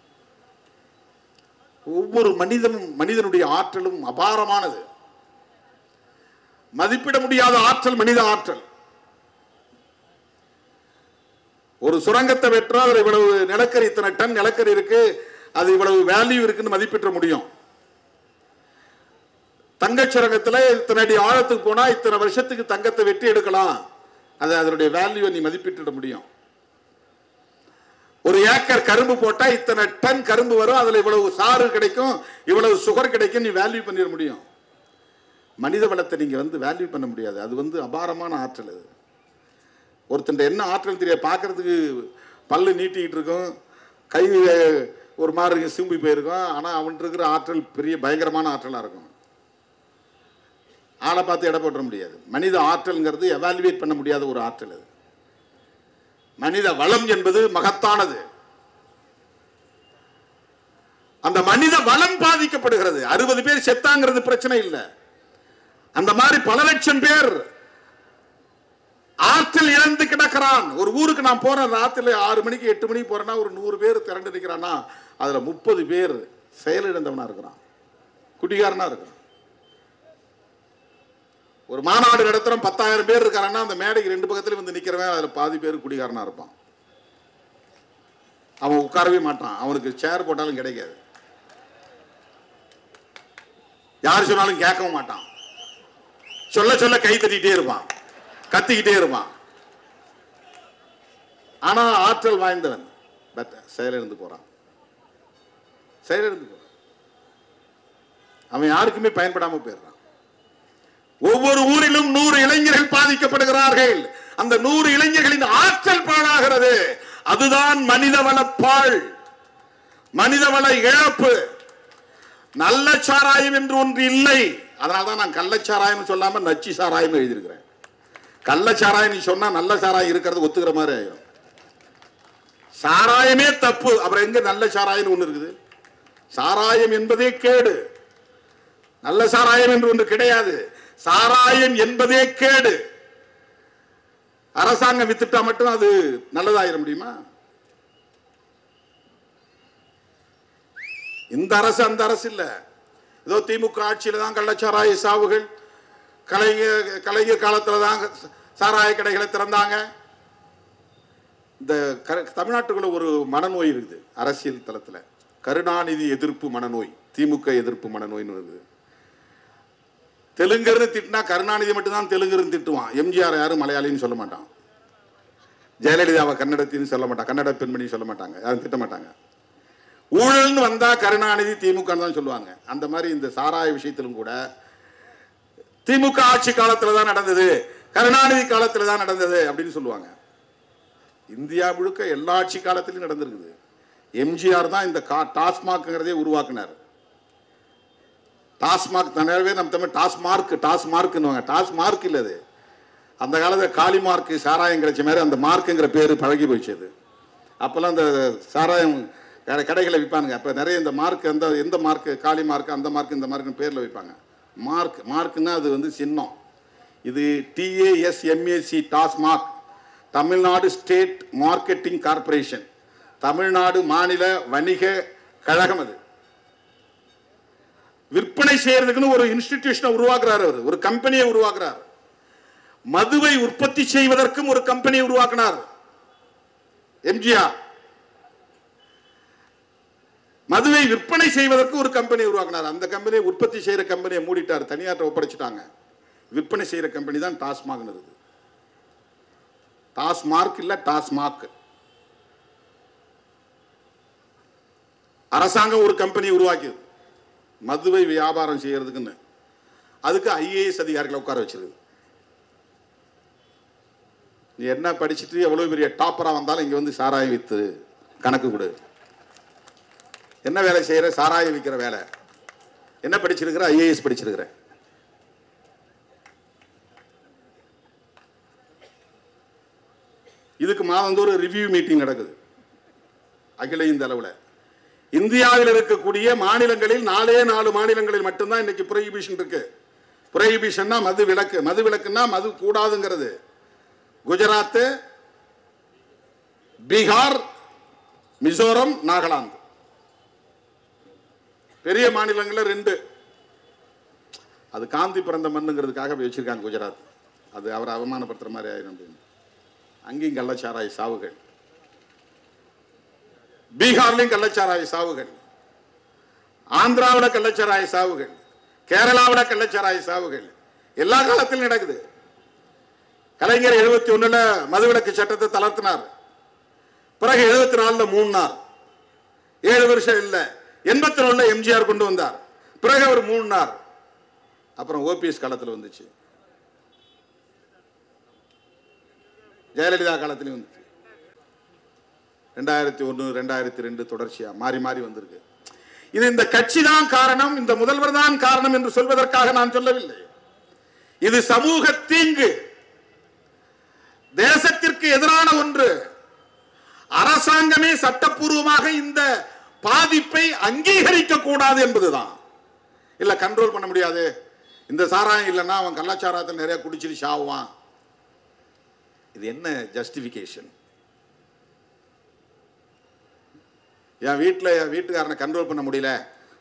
ஒவ்வொரு மனிதனுடைய ஆற்றலும் அபாரமானது. மதிப்பிட முடியாத ஆற்றல் மனித ஆற்றல். ஒரு சுரங்கத்தை வெற்றா இவ்வளவு நிலக்கரி, இத்தனை டன் நிலக்கரி இருக்கு, அது இவ்வளவு வேல்யூ இருக்குன்னு மதிப்பிட முடியும். தங்க சுரங்கத்தில் இத்தனை அடி ஆழத்துக்கு போனா இத்தனை வருஷத்துக்கு தங்கத்தை வெட்டி எடுக்கலாம், அது அதனுடைய வேல்யூ நீ மதிப்பிட முடியும். ஒரு ஏக்கர் கரும்பு போட்டா இத்தனை டன் கரும்பு வரும், அதுல இவ்வளவு சாறு கிடைக்கும், இவ்வளவு சுகர் கிடைக்கும், நீ வேல்யூ பண்ணிட முடியும். மனித வளத்தை நீங்க வேல்யூ பண்ண முடியாது. அது அபாரமான ஆற்றல். அது ஒருத்தன் என்ன ஆற்றல் தெரிய, பார்க்கறதுக்கு பல்லு நீட்டிக்கிட்டு இருக்கும், கை ஒரு மாதிரி சிம்பி போயிருக்கும், ஆனா அவன் இருக்கிற ஆற்றல் பெரிய பயங்கரமான ஆற்றலா இருக்கும். ஆளை பார்த்து எடை போட முடியாது. மனித ஆற்றல்ங்கிறது எவாலுவேட் பண்ண முடியாத ஒரு ஆற்றல். அது மனித வளம் என்பது மகத்தானது. அந்த மனித வளம் பாதிக்கப்படுகிறது. 60 பேர் செத்தாங்கிறது பிரச்சனை இல்லை. அந்த மாதிரி பல லட்சம் பேர் ஆற்றல் இழந்து கிடக்கிறான். ஒரு ஊருக்கு நான் போறேன், ராத்திரி 6 மணிக்கு 8 மணிக்கு போறேன்னா ஒரு 100 பேர் திரண்டு நிற்கிறான்னா அதுல 30 பேர் செயலிழந்தவனா இருக்கிறான், குடிகாரனா இருக்கிறான். ஒரு மாநாடு நடத்துறோம், 10,000 பேர் இருக்காங்கன்னா அந்த மேடைக்கு 2 பக்கத்துல வந்து நிக்கிறவன் அதுல பாதி பேர் குடிகாரனா இருப்பான். அவன் உட்காரவே மாட்டான், அவனுக்கு சேர் போட்டாலும் கிடைக்காது, யார் சொன்னாலும் கேட்கவும் மாட்டான், சொல்ல சொல்ல கை தட்டிட்டே இருப்பான், கத்திக்கிட்டே இருப்பான். ஆனா ஆற்றல் வாய்ந்தவன் செயலிழந்து போறான். செயலிழந்து போறான். அவன் யாருக்குமே பயன்படாம போயிடுறான். ஒவ்வொரு ஊரிலும் 100 இளைஞர்கள் பாதிக்கப்படுகிறார்கள். அந்த 100 இளைஞர்களின் ஆற்றல் பாழாகிறது. அதுதான் மனிதவள பாழ், மனிதவள இழப்பு. நல்ல சாராயம் என்று ஒன்று இல்லை. அதனால்தான் நான் கள்ளச்சாராயம் சொல்லாம நச்சு சாராயம் எழுதியிருக்கிறேன். கள்ளச்சாராயம் நீ சொன்னா நல்ல சாராயம் இருக்கிறது ஒத்துக்கிற மாதிரி ஆயிடும். சாராயமே தப்பு, அப்புறம் எங்க நல்ல சாராயம் ஒண்ணு இருக்குது? சாராயம் என்பதே கேடு, நல்ல சாராயம் என்று ஒன்று கிடையாது. சாராயம் என்பதே கேடு. அரசாங்கம் வித்துட்டா மட்டும் அது நல்லதாயிர முடியுமா? இந்த அரசு அந்த அரசு இல்ல. ஏதோ திமுக ஆட்சியில தான் கள்ளச்சாராய சாவுகள், கலைஞர் காலத்துல தான் சாராய கடைகளை திறந்தாங்க. இந்த தமிழ்நாட்டுக்குள்ள ஒரு மனநோய் இருக்குது அரசியல் தளத்துல, கருணாநிதி எதிர்ப்பு மனநோய், திமுக எதிர்ப்பு மனநோய்னு இருக்குது. தெலுங்கர்னு திட்டினா கருணாநிதி மட்டும்தான் தெலுங்கர்னு திட்டுவான். எம்ஜிஆர் யாரும் மலையாளின்னு சொல்ல மாட்டான், ஜெயலலிதாவை கன்னடத்தின்னு சொல்ல மாட்டான், கன்னட பெண்மணி சொல்ல மாட்டாங்க, யாரும் திட்ட மாட்டாங்க. ஊழல்னு வந்தா கருணாநிதி திமுக தான் சொல்லுவாங்க. அந்த மாதிரி இந்த சாராய விஷயத்திலும் கூட திமுக ஆட்சி காலத்துல தான் நடந்தது, கருணாநிதி காலத்துல தான் நடந்தது அப்படின்னு சொல்லுவாங்க. இந்தியா முழுக்க எல்லா ஆட்சி காலத்திலும் நடந்திருக்குது. எம்ஜிஆர் தான் இந்த டாஸ்மாக்ங்கிறதே உருவாக்குனார். டாஸ்மார்க் நிறையவே நம்ம தமிழ் டாஸ்மார்க்னுவாங்க. டாஸ்மார்க் இல்லை, அது அந்த காலத்தில் காளி மார்க் சாராயம் கிடைச்ச மாதிரி அந்த மார்க்குங்கிற பேர் பழகி போயிடுச்சு. அது அப்போல்லாம் அந்த சாராயம் கடைகளை விற்பானுங்க. அப்போ நிறைய இந்த மார்க் எந்த மார்க்கு, காளி மார்க், அந்த மார்க், இந்த மார்க்குன்னு பேரில் வைப்பாங்க. மார்க்குன்னா அது வந்து சின்னம். இது TASMAC TASMAC, Tamil Nadu state marketing corporation, Tamil Nadu மாநில வணிக கழகம். அது விற்பனை செய்யறதுக்குன்னு ஒரு இன்ஸ்டிடியூஷனை உருவாக்குறாரு, அவர் ஒரு கம்பெனியை உருவாக்குறார். மதுவை உற்பத்தி செய்வதற்கும் ஒரு கம்பெனியை உருவாக்கினார் எம்ஜிஆர். மதுவை விற்பனை செய்வதற்கு ஒரு கம்பெனியை உருவாக்கினார். அந்த கம்பெனியை உற்பத்தி செய்யற கம்பெனியை மூடிட்டார், தனியார்ட்ட ஒப்படைச்சிட்டாங்க. விற்பனை செய்யற கம்பெனி தான் டாஸ்மாக் இருக்கு. டாஸ்மார்க் இல்ல, டாஸ்மாக். அரசாங்கம் ஒரு கம்பெனி உருவாக்கியது மதுவை வியாபாரம் செய்யறதுக்குன்னு. அதுக்கு IAS அதிகாரிகளை உட்கார வச்சிருக்கு. நீ என்ன படிச்சுட்டு எவ்வளவு பெரிய டாப்பரா வந்தாலும் இங்க வந்து சாராயம் வித்து கணக்கு கொடு. என்ன வேலை செய்யற? சாராயம் விற்கிற வேலை. என்ன படிச்சிருக்கிற? IAS படிச்சிருக்கிற. இதுக்கு மாதந்தோறும் ரிவ்யூ மீட்டிங் நடக்குது அகில இந்திய அளவில். இந்தியாவில் இருக்கக்கூடிய மாநிலங்களில் 4 மாநிலங்களில் மட்டும்தான் இன்னைக்கு புரோஹிபிஷன் இருக்கு. புரோஹிபிஷன்னா மது விலக்கு. மது விலக்குன்னா மது கூடாதுங்கிறது. குஜராத், பீகார், மிசோரம், நாகாலாந்து பெரிய மாநிலங்களில் 2. அது காந்தி பிறந்த மண்ணுங்கிறதுக்காக வச்சிருக்காங்க குஜராத். அது அவரை அவமானப்படுத்துற மாதிரி ஆயிரும் அப்படின்னு. அங்கேயும் கள்ளச்சாராய சாவுகள், பீகார்லையும் கள்ளச்சாராய சாவுகள், ஆந்திராவில் கள்ளச்சாராய சாவுகள், கேரளாவில் கள்ளச்சாராய சாவுகள் எல்லா காலத்திலும் நடக்குது. கலைஞர் 71 மதுவிலக்கு சட்டத்தை தளர்த்தினார். பிறகு 74 மூடினார். 7 வருஷம் இல்லை. 81 எம்ஜிஆர் கொண்டு வந்தார். பிறகு அவர் மூடினார். அப்புறம் OPS காலத்தில் வந்துச்சு, ஜெயலலிதா காலத்திலையும் வந்துச்சு. 2001, 2002 தொடர்ச்சியா மாறி மாறி வந்திருக்கு. இது இந்த கட்சி தான் காரணம், இந்த முதல்வர் தான் காரணம் என்று சொல்வதற்காக நான் சொல்லவில்லை. இது சமூக தீங்கு, தேசத்திற்கு எதிரான ஒன்று. அரசாங்கமே சட்டப்பூர்வமாக இந்த பாதிப்பை அங்கீகரிக்க கூடாது என்பதுதான். இல்ல கண்ட்ரோல் பண்ண முடியாது, இந்த சாராயம் இல்லைன்னா அவன் கள்ளச்சாராயத்தில் நிறைய குடிச்சிட்டு சாவுவான். இது என்ன ஜஸ்டிபிகேஷன்? என் வீட்டுக்காரனை கண்ட்ரோல் பண்ண முடியல,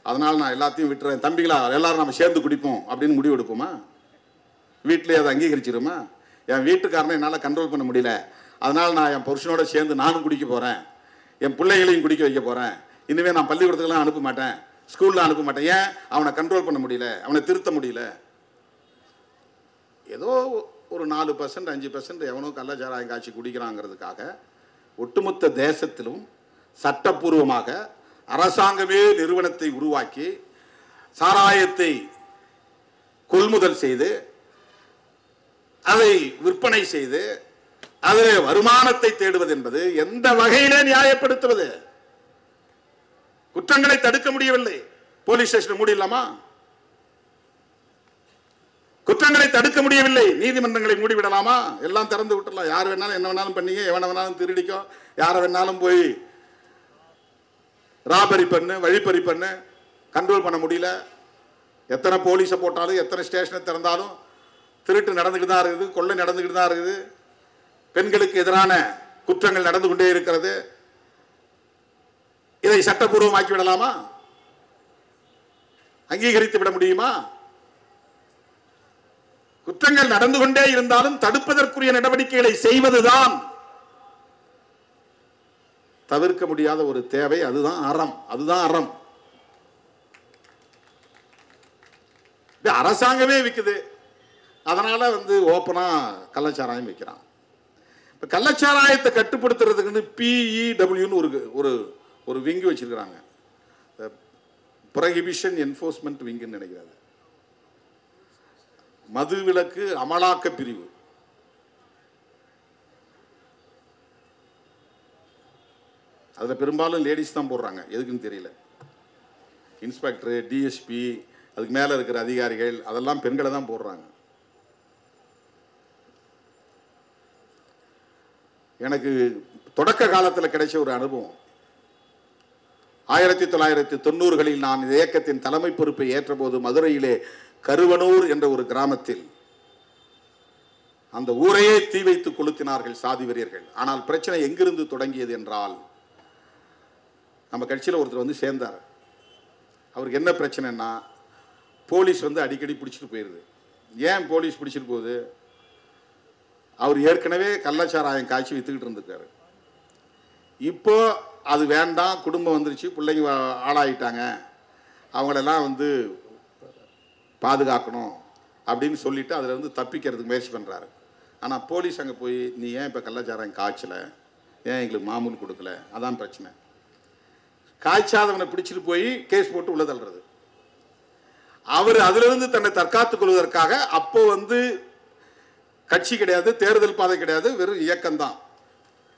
அதனால நான் எல்லாத்தையும் விட்டுறேன், தம்பிகளா எல்லாரும் நம்ம சேர்ந்து குடிப்போம் அப்படின்னு முடிவு எடுப்போமா? வீட்டிலே அதை அங்கீகரிச்சிருமா? என் வீட்டுக்காரனை என்னால் கண்ட்ரோல் பண்ண முடியல, அதனால நான் என் புருஷனோட சேர்ந்து நானும் குடிக்க போறேன், என் பிள்ளைகளையும் குடிக்க வைக்க போறேன், இனிமே நான் பள்ளிக்கூடத்துக்குலாம் அனுப்ப மாட்டேன், ஸ்கூல்ல அனுப்ப மாட்டேன். ஏன்? அவனை கண்ட்ரோல் பண்ண முடியல, அவனை திருத்த முடியல. ஏதோ ஒரு 4% 5% எவனோ கள்ளச்சாராயம் காய்ச்சி குடிக்கிறாங்கிறதுக்காக ஒட்டுமொத்த தேசத்திலும் சட்டப்பூர்வமாக அரசாங்கமே நிறுவனத்தை உருவாக்கி சாராயத்தை கொள்முதல் செய்து அதை விற்பனை செய்து அதில் வருமானத்தை தேடுவது என்பது எந்த வகையிலே நியாயப்படுத்துவது? குற்றங்களை தடுக்க முடியவில்லை, போலீஸ் ஸ்டேஷன் மூடிடலாமா? குற்றங்களை தடுக்க முடியவில்லை, நீதிமன்றங்களை மூடிவிடலாமா? எல்லாம் திறந்து விட்டுடலாம். யார் வேணாலும் என்ன வேணாலும் பண்ணிக்க, எவனை வேணாலும் திருடிக்கோ, யாரை வேணாலும் போய் ராபரி பண்ணு, வழிப்பறி பண்ணு, கண்ட்ரோல் பண்ண முடியல. எத்தனை போலீஸை போட்டாலும் எத்தனை ஸ்டேஷனை திறந்தாலும் திருட்டு நடந்துகிட்டு தான் இருக்குது, கொள்ளை நடந்துகிட்டு தான் இருக்குது, பெண்களுக்கு எதிரான குற்றங்கள் நடந்து கொண்டே இருக்கிறது. இதை சட்டப்பூர்வமாக்கி விடலாமா? அங்கீகரித்து விட முடியுமா? குற்றங்கள் நடந்து கொண்டே இருந்தாலும் தடுப்பதற்குரிய நடவடிக்கைகளை செய்வதுதான் தவிர்க்க முடியாத ஒரு தேவை. அதுதான் அறம், அதுதான் அறம். அரசாங்கமே விற்குது, அதனால ஓப்பனா கள்ளச்சாராயம் விற்கிறான். இப்ப கள்ளச்சாராயத்தை கட்டுப்படுத்துறதுக்குன்னு PEWன்னு ஒரு விங்கு வச்சிருக்கிறாங்க, ப்ரோஹிபிஷன் என்ஃபோர்ஸ்மெண்ட் விங்குன்னு நினைக்கிறாங்க. மதுவிலக்கு அமலாக்க பிரிவு. அதுல பெரும்பாலும் லேடிஸ் தான் போடுறாங்க, எதுக்குன்னு தெரியல. இன்ஸ்பெக்டர், DSP, அதுக்கு மேலே இருக்கிற அதிகாரிகள் அதெல்லாம் பெண்களை தான் போடுறாங்க. எனக்கு தொடக்க காலத்தில் கிடைச்ச ஒரு அனுபவம், 1990களில் நான் இந்த இயக்கத்தின் தலைமை பொறுப்பை ஏற்றபோது மதுரையிலே கருவனூர் என்ற ஒரு கிராமத்தில் அந்த ஊரையே தீ வைத்து கொளுத்தினார்கள் சாதி வெறியர்கள். ஆனால் பிரச்சனை எங்கிருந்து தொடங்கியது என்றால், நம்ம கட்சியில் ஒருத்தர் வந்து சேர்ந்தார். அவருக்கு என்ன பிரச்சனைன்னா, போலீஸ் வந்து அடிக்கடி பிடிச்சிட்டு போயிடுது. ஏன் போலீஸ் பிடிச்சிட்டு போகுது? அவர் ஏற்கனவே கள்ளச்சாராயம் காய்ச்சி வித்துக்கிட்டு இருந்திருக்காரு. இப்போ அது வேண்டாம், குடும்பம் வந்துருச்சு, பிள்ளைங்க ஆளாயிட்டாங்க, அவங்களெல்லாம் வந்து பாதுகாக்கணும் அப்படின்னு சொல்லிட்டு அதில் வந்து தப்பிக்கிறதுக்கு முயற்சி பண்ணுறாரு. ஆனால் போலீஸ் அங்கே போய், நீ ஏன் இப்போ கள்ளச்சாராயம் காய்ச்சலை, ஏன் எங்களுக்கு மாமூல் கொடுக்கல, அதான் பிரச்சனை. காய்ச்சாதவனை பிடிச்சிட்டு போய் கேஸ் போட்டு உள்ள தள்ளுறது. அவர் அதிலிருந்து தன்னை தற்காத்துக் கொள்வதற்காக அப்போ வந்து கட்சி கிடையாது, தேர்தல் பாதை கிடையாது, வெறும் இயக்கம்தான்,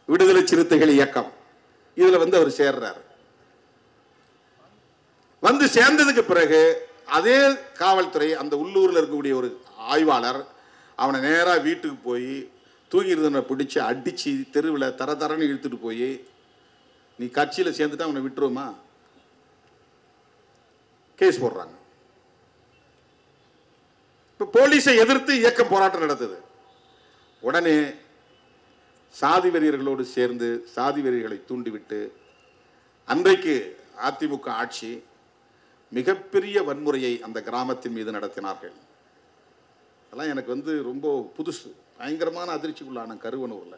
விடுதலை சிறுத்தைகள் இயக்கம். இதுல வந்து அவர் சேர்றார். வந்து சேர்ந்ததுக்கு பிறகு அதே காவல்துறை, அந்த உள்ளூரில் இருக்கக்கூடிய ஒரு ஆய்வாளர் அவனை நேராக வீட்டுக்கு போய் தூங்கிருந்தவனை பிடிச்சி அடிச்சு தெருவில் தரன்னு இழுத்துட்டு போய், நீ கட்சியில் சேர்ந்துட்டு அவனை விட்டுருவோமா, கேஸ் போடுறாங்க. இப்போ போலீஸை எதிர்த்து இயக்கம் போராட்டம் நடத்துது. உடனே சாதி வெறியர்களோடு சேர்ந்து சாதி வெறியர்களை தூண்டிவிட்டு அன்றைக்கு அதிமுக ஆட்சி மிகப்பெரிய வன்முறையை அந்த கிராமத்தின் மீது நடத்தினார்கள். அதெல்லாம் எனக்கு வந்து ரொம்ப புதுசு, பயங்கரமான அதிர்ச்சிக்குள்ளான கருவனூர்ல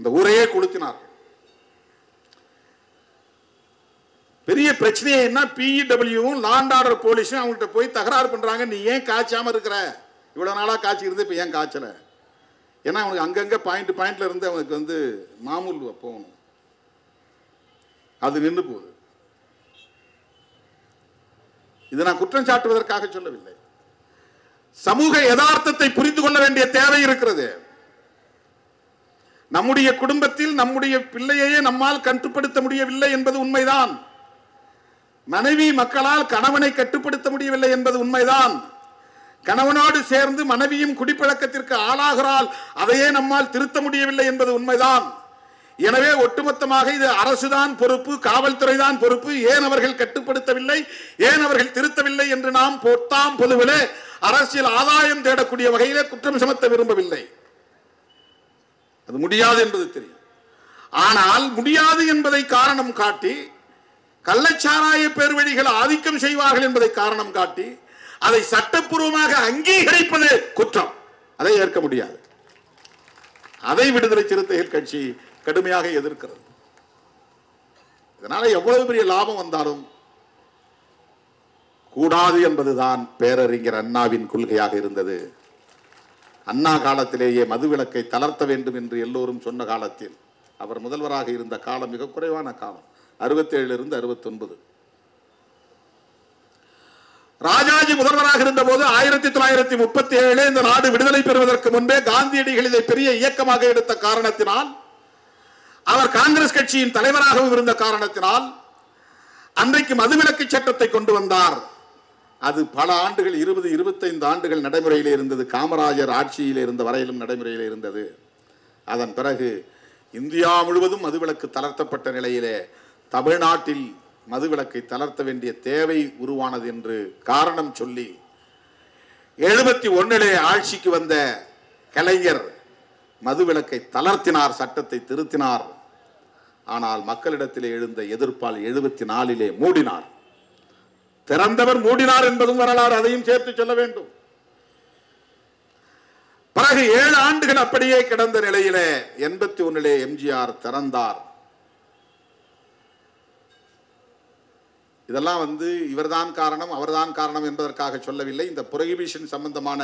அந்த ஊரையே கொளுத்தினார்கள். பெரிய பிரச்சனையே என்ன, பிஇடபிள்யூவும் லாண்ட் ஆர்டர் போலீஸும் அவங்கள்ட்ட போய் தகராறு பண்றாங்க. நீ ஏன் காய்ச்சாம இருக்கிற, இவ்வளவு நாளா காய்ச்சி இருந்து இப்ப ஏன் காய்ச்சல? ஏன்னா அவனுக்கு அங்கங்க பாயிண்ட்ல இருந்து அவனுக்கு வந்து மாமூல் போகணும், அது நின்று போகுது. இது நான் குற்றம் சாட்டுவதற்காக சொல்லவில்லை. சமூக யதார்த்தத்தை புரிந்து கொள்ள வேண்டிய தேவை இருக்கிறது. நம்முடைய குடும்பத்தில் நம்முடைய பிள்ளையையே நம்மால் கட்டுப்படுத்த முடியவில்லை என்பது உண்மைதான். மனைவி மக்களால் கணவனை கட்டுப்படுத்த முடியவில்லை என்பது உண்மைதான். கணவனோடு சேர்ந்து மனைவியும் குடிப்பழக்கத்திற்கு ஆளாகிறாள், அதையே நம்மால் திருத்த முடியவில்லை என்பது உண்மைதான். எனவே ஒட்டுமொத்தமாக இது அரசுதான் பொறுப்பு, காவல்துறை தான் பொறுப்பு, ஏன் அவர்கள் கட்டுப்படுத்தவில்லை, ஏன் அவர்கள் திருத்தவில்லை என்று நாம் பொத்தாம் பொதுவிலே அரசியல் ஆதாயம் தேடக்கூடிய வகையிலே குற்றம் சுமத்த விரும்பவில்லை. அது முடியாது என்பது தெரியும். ஆனால் முடியாது என்பதை காரணம் காட்டி, கள்ளச்சாராய பேர்வழிகள் ஆதிக்கம் செய்வார்கள் என்பதை காரணம் காட்டி அதை சட்டப்பூர்வமாக அங்கீகரிப்பது குற்றம். அதை ஏற்க முடியாது. அதை விடுதலை சிறுத்தைகள் கட்சி கடுமையாக எதிர்க்கிறது. இதனால எவ்வளவு பெரிய லாபம் வந்தாலும் கூடாது என்பதுதான் பேரறிஞர் அண்ணாவின் கொள்கையாக இருந்தது. அண்ணா காலத்திலேயே மதுவிலக்கை தளர்த்த வேண்டும் என்று எல்லோரும் சொன்ன காலத்தில், அவர் முதல்வராக இருந்த காலம் மிக குறைவான காலம், 67 69. ராஜாஜி முதல்வராக இருந்த போது 1937 இந்த நாடு விடுதலை பெறுவதற்கு முன்பே காந்தியடிகள் இதை பெரிய இயக்கமாக எடுத்த காரணத்தினால், அவர் காங்கிரஸ் கட்சியின் தலைவராகவும் இருந்த காரணத்தினால் அன்றைக்கு மதுவிலக்கு சட்டத்தை கொண்டு வந்தார். அது பல ஆண்டுகள், 20-25 ஆண்டுகள் நடைமுறையில் இருந்தது. காமராஜர் ஆட்சியில் இருந்த வரையிலும் நடைமுறையில் இருந்தது. அதன் பிறகு இந்தியா முழுவதும் மதுவிலக்கு தளர்த்தப்பட்ட நிலையிலே தமிழ்நாட்டில் மதுவிலக்கை தளர்த்த வேண்டிய தேவை உருவானது என்று காரணம் சொல்லி 71 ஆட்சிக்கு வந்த கலைஞர் மதுவிலக்கை தளர்த்தினார், சட்டத்தை திருத்தினார். ஆனால் மக்களிடத்திலே எழுந்த எதிர்ப்பால் 74 மூடினார். திறந்தவர் மூடினார் என்பதும் வரலாறு, அதையும் சேர்த்து சொல்ல வேண்டும். பிறகு 7 ஆண்டுகள் அப்படியே கிடந்த நிலையிலே 81 எம்ஜிஆர் திறந்தார். இதெல்லாம் வந்து இவர்தான் காரணம் அவர்தான் காரணம் என்பதற்காக சொல்லவில்லை. இந்த புரோஹிபிஷன் சம்பந்தமான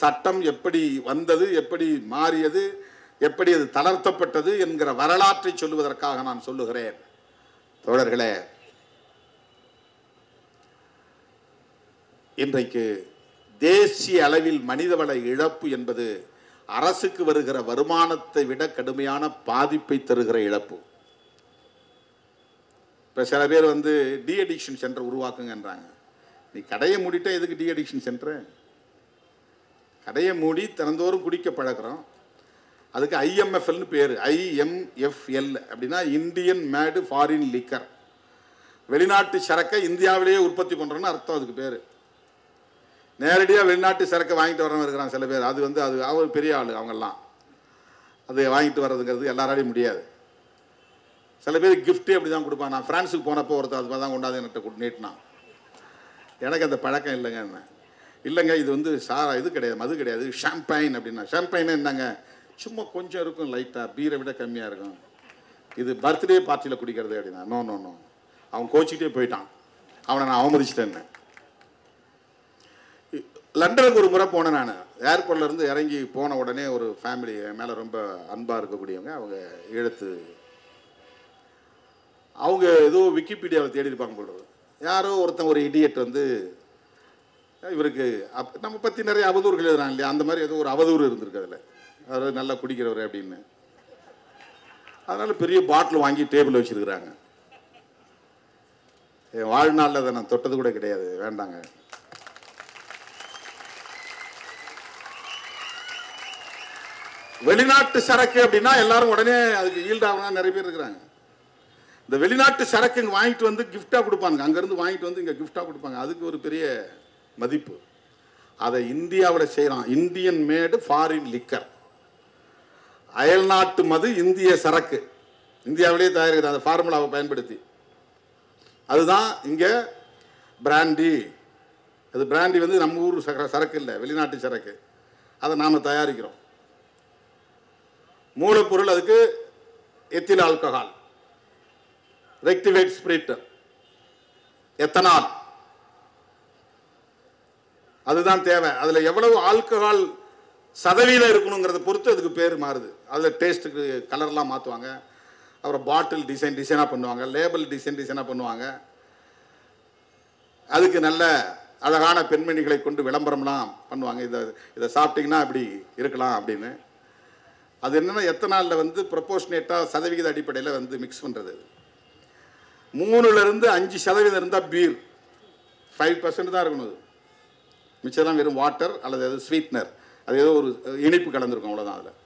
சட்டம் எப்படி வந்தது, எப்படி மாறியது, எப்படி அது தளர்த்தப்பட்டது என்கிற வரலாற்றை சொல்லுவதற்காக நான் சொல்லுகிறேன். தோழர்களே, இன்றைக்கு தேசிய அளவில் மனிதவள இழப்பு என்பது அரசுக்கு வருகிற வருமானத்தை விட கடுமையான பாதிப்பை தருகிற இழப்பு. இப்போ சில பேர் வந்து டி அடிக்ஷன் சென்டர் உருவாக்குங்கன்றாங்க. நீ கடையை மூடிட்டா எதுக்கு டி அடிக்ஷன் சென்டரு? கடையை மூடி தினந்தோறும் குடிக்க பழக்கிறோம். அதுக்கு IMFLன்னு பேர். IMFL அப்படின்னா இந்தியன் மேடு ஃபாரின் லிக்கர். வெளிநாட்டு சரக்கை இந்தியாவிலேயே உற்பத்தி பண்ணுறோன்னு அர்த்தம். அதுக்கு பேர். நேரடியாக வெளிநாட்டு சரக்கை வாங்கிட்டு வரவங்க இருக்கிறாங்க சில பேர். அது வந்து அது அவர் பெரிய ஆள், அவங்கெல்லாம் அது வாங்கிட்டு வர்றதுங்கிறது எல்லாராலையும் முடியாது. சில பேர் கிஃப்ட்டே அப்படி தான் கொடுப்பாங்க. நான் ஃப்ரான்ஸுக்கு போனப்போ ஒருத்தர் அது மாதிரி தான் கொண்டாந்து என்கிட்ட நீட்டினான். எனக்கு அந்த பழக்கம் இல்லைங்க. என்ன இல்லைங்க, இது வந்து இது கிடையாது, மது கிடையாது, ஷாம்பைன் அப்படின்னா. ஷாம்பைன் என்னங்க, சும்மா கொஞ்சம் இருக்கும், லைட்டாக பீரை விட கம்மியாக இருக்கும், இது பர்த்டே பார்ட்டியில் குடிக்கிறது அப்படின்னா. நோ நோ நோ, அவன் கோச்சிக்கிட்டே போயிட்டான். அவனை நான் அவமதிச்சிட்டேன்னு. லண்டனுக்கு ஒரு முறை போனேன் நான். ஏர்போர்ட்லேருந்து இறங்கி போன உடனே ஒரு ஃபேமிலி என் மேலே ரொம்ப அன்பாக இருக்கக்கூடியவங்க, அவங்க எழுத்து, அவங்க ஏதோ விக்கிபீடியாவில் தேடி இருப்பாங்க போடுறது. யாரோ ஒருத்தன் ஒரு இடியட் வந்து இவருக்கு நம்ம பற்றி நிறைய அவதூறுகள் எழுதுறாங்க இல்லையா, அந்த மாதிரி ஏதோ ஒரு அவதூறு இருந்திருக்கு அதில். அவர் நல்லா குடிக்கிறவர் அப்படின்னு. அதனால் பெரிய பாட்டில் வாங்கி டேபிள் வச்சுருக்குறாங்க. என் வாழ்நாளில் அதை நான் தொட்டது கூட கிடையாது, வேண்டாங்க. வெளிநாட்டு சரக்கு அப்படின்னா எல்லாரும் உடனே அதுக்கு ஈல்டாகனா நிறைய பேர் இருக்கிறாங்க. இந்த வெளிநாட்டு சரக்கு இங்கே வாங்கிட்டு வந்து கிஃப்டாக கொடுப்பாங்க. அங்கேருந்து வாங்கிட்டு வந்து இங்கே கிஃப்டாக கொடுப்பாங்க. அதுக்கு ஒரு பெரிய மதிப்பு. அதை இந்தியாவில் செய்யலாம். இந்தியன் மேடு ஃபாரின் லிக்கர். அயல்நாட்டு மது இந்திய சரக்கு, இந்தியாவிலேயே தயாரிக்கிறது அந்த ஃபார்முலாவை பயன்படுத்தி. அதுதான் இங்கே பிராண்டி. அது பிராண்டி வந்து நம்ம ஊர் சரக்கு இல்லை, வெளிநாட்டு சரக்கு. அதை நாம் தயாரிக்கிறோம். மூலப்பொருள் அதுக்கு எத்தில் ஆல்கஹால், ரெக்டிவேட் ஸ்பிரிட், எத்தனால், அதுதான் தேவை. அதில் எவ்வளவு ஆல்கஹால் சதவீதம் இருக்கணுங்கிறத பொறுத்து அதுக்கு பேர் மாறுது. அதில் டேஸ்ட்டுக்கு கலர்லாம் மாற்றுவாங்க. அப்புறம் பாட்டில் டிசைனாக பண்ணுவாங்க, லேபிள் டிசைனாக பண்ணுவாங்க. அதுக்கு நல்ல அழகான பெண்மணிகளை கொண்டு விளம்பரம்லாம் பண்ணுவாங்க. இதை சாப்பிட்டிங்கன்னா இப்படி இருக்கலாம் அப்படின்னு. அது என்னென்னா எத்தனாலில் வந்து ப்ரொபோர்ஷனேட்டாக சதவிகித அடிப்படையில் வந்து மிக்ஸ் பண்ணுறது. 3லேருந்து 5% இருந்தால் பீர், 5% தான் இருக்கணும். மிச்சம் வெறும் வாட்டர் அல்லது அது ஸ்வீட்னர், அது ஏதோ ஒரு இனிப்பு கலந்துருக்கும், அவ்வளோதான். அதில்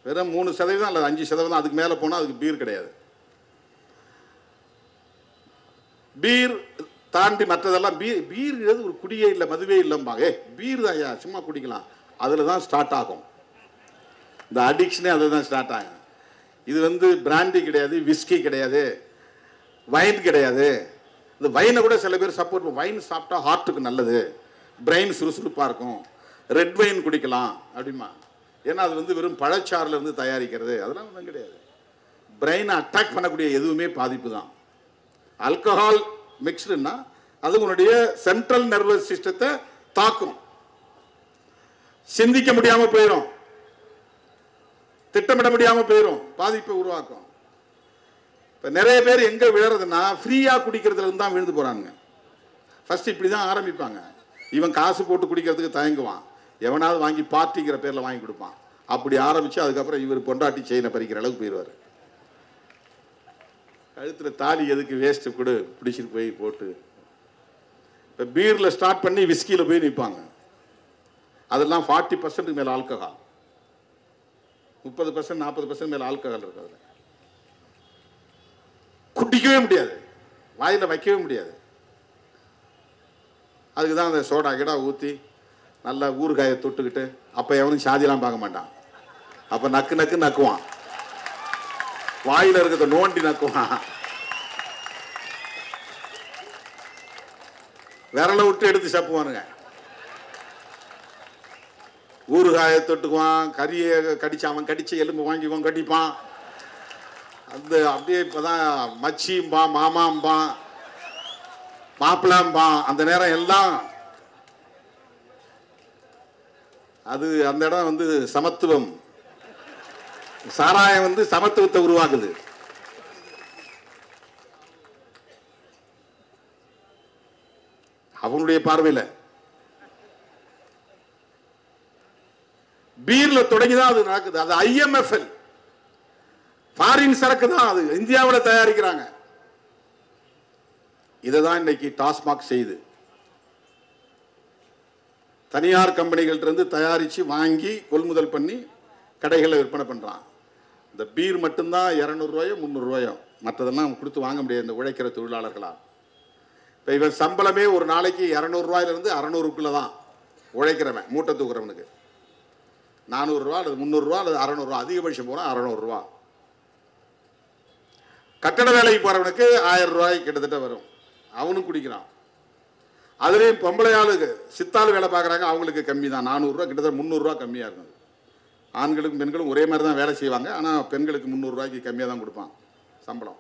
வெறும் 3% அல்லது 5%, அதுக்கு மேலே போனால் அதுக்கு பீர் கிடையாது. பீர் தாண்டி மற்றதெல்லாம் பீர் ஒரு குடியே இல்லை, மதுவே இல்லைம்பாங்க. பீர் தான் ஐயா, சும்மா குடிக்கலாம். அதில் தான் ஸ்டார்ட் ஆகும் இந்த அடிக்ஷனே, அதில் தான் ஸ்டார்ட் ஆகும். இது வந்து பிராண்டி கிடையாது, விஸ்கி கிடையாது, வைன் கிடையாது. இந்த வைனை கூட சில பேர் சப்போர்ட். வைன் சாப்பிட்டா ஹார்ட்டுக்கு நல்லது, பிரெயின் சுறுசுறுப்பாக இருக்கும், ரெட் வைன் குடிக்கலாம் அப்படிமா. ஏன்னா அது வந்து வெறும் பழச்சாறில் இருந்து தயாரிக்கிறது, அதெல்லாம் ஒன்றும் கிடையாது. பிரெயினை அட்டாக் பண்ணக்கூடிய எதுவுமே பாதிப்பு தான். ஆல்கஹால் மிக்ஸ்டுன்னா அது உன்னுடைய சென்ட்ரல் நர்வஸ் சிஸ்டத்தை தாக்கும், சிந்திக்க முடியாமல் போயிடும், திட்டமிட முடியாமல் போயிடும், பாதிப்பை உருவாக்கும். இப்போ நிறைய பேர் எங்கே விழுறதுன்னா ஃப்ரீயாக குடிக்கிறதுல இருந்து தான் விழுந்து போகிறாங்க. ஃபர்ஸ்ட் இப்படி தான் ஆரம்பிப்பாங்க. இவன் காசு போட்டு குடிக்கிறதுக்கு தயங்குவான், எவனாவது வாங்கி பார்ட்டிங்கிற பேரில் வாங்கி கொடுப்பான். அப்படி ஆரம்பித்து அதுக்கப்புறம் இவர் பொண்டாட்டி செயினை பறிக்கிற அளவுக்கு போயிடுவார். கழுத்தில் தாலி எதுக்கு வேஸ்ட்டு கூட பிடிச்சிட்டு போய் போட்டு. இப்போ பீரில் ஸ்டார்ட் பண்ணி விஸ்கியில் போய் நிற்பாங்க. அதெல்லாம் 40% மேலே ஆல்கஹால், 30% 40% மேலே ஆல்கஹால் இருக்கிறது. குடிக்கவே முடியாது, வாயில் வைக்கவே முடியாது. அதுக்கு தான் அந்த சோடா கிடா ஊற்றி நல்லா ஊறுகாயை தொட்டுக்கிட்டு, அப்போ எவனும் சாதியெல்லாம் பார்க்க மாட்டான். அப்போ நக்கு நக்கு நக்குவான், வாயில் இருக்கிறத நோண்டி நக்குவான், விரலை விட்டு எடுத்து சப்புவானுங்க. ஊறுகாயை தொட்டுக்குவான், கறியை கடிச்சான், கடிச்ச எலும்பு வாங்கிக்குவான், கடிப்பான். அந்த அப்படியே இப்போதான் மச்சிம்பான், மாமாம்பான், மாப்பிளாம்பான். அந்த நேரம் எல்லாம் அது அந்த இடம் வந்து சமத்துவம், சாராயம் வந்து சமத்துவத்தை உருவாக்குது. அவனுடைய பார்வையில் பீர்ல தொடங்கிதான் அது நடக்குது. அது IMFL ஃபாரின் சரக்கு தான், அது இந்தியாவில் தயாரிக்கிறாங்க. இதை தான் இன்னைக்கு டாஸ்மாக் செய்து தனியார் கம்பெனிகள்கிட்ட தயாரித்து வாங்கி கொள்முதல் பண்ணி கடைகளில் விற்பனை பண்ணுறான். இந்த பீர் மட்டும்தான் 200 ரூபாயோ 300 ரூபாயோ, மற்றதெல்லாம் கொடுத்து வாங்க முடியாது இந்த உழைக்கிற தொழிலாளர்களால். இப்போ இவன் சம்பளமே ஒரு நாளைக்கு 200 ரூபாயிலிருந்து 600க்குள்ள தான் உழைக்கிறவன். மூட்டை தூக்குறவனுக்கு 400 ரூபா அல்லது 300 ரூபா அல்லது 600 ரூபா, அதிகபட்சம் போனால் 600 ரூபா. கட்டட வேலைக்கு போகிறவனுக்கு 1000 ரூபாய்க்கு கிட்டத்தட்ட வரும், அவனும் குடிக்கிறான். அதுலேயும் பொம்பளை ஆளுக்கு சித்தாள் வேலை பார்க்குறாங்க, அவங்களுக்கு கம்மி தான், 400 ரூபா, கிட்டத்தட்ட 300 ரூபா கம்மியாக இருக்கும். ஆண்களுக்கும் பெண்களும் ஒரே மாதிரி தான் வேலை செய்வாங்க, ஆனால் பெண்களுக்கு 300 ரூபாய்க்கு கம்மியாக தான் கொடுப்பான் சம்பளம்.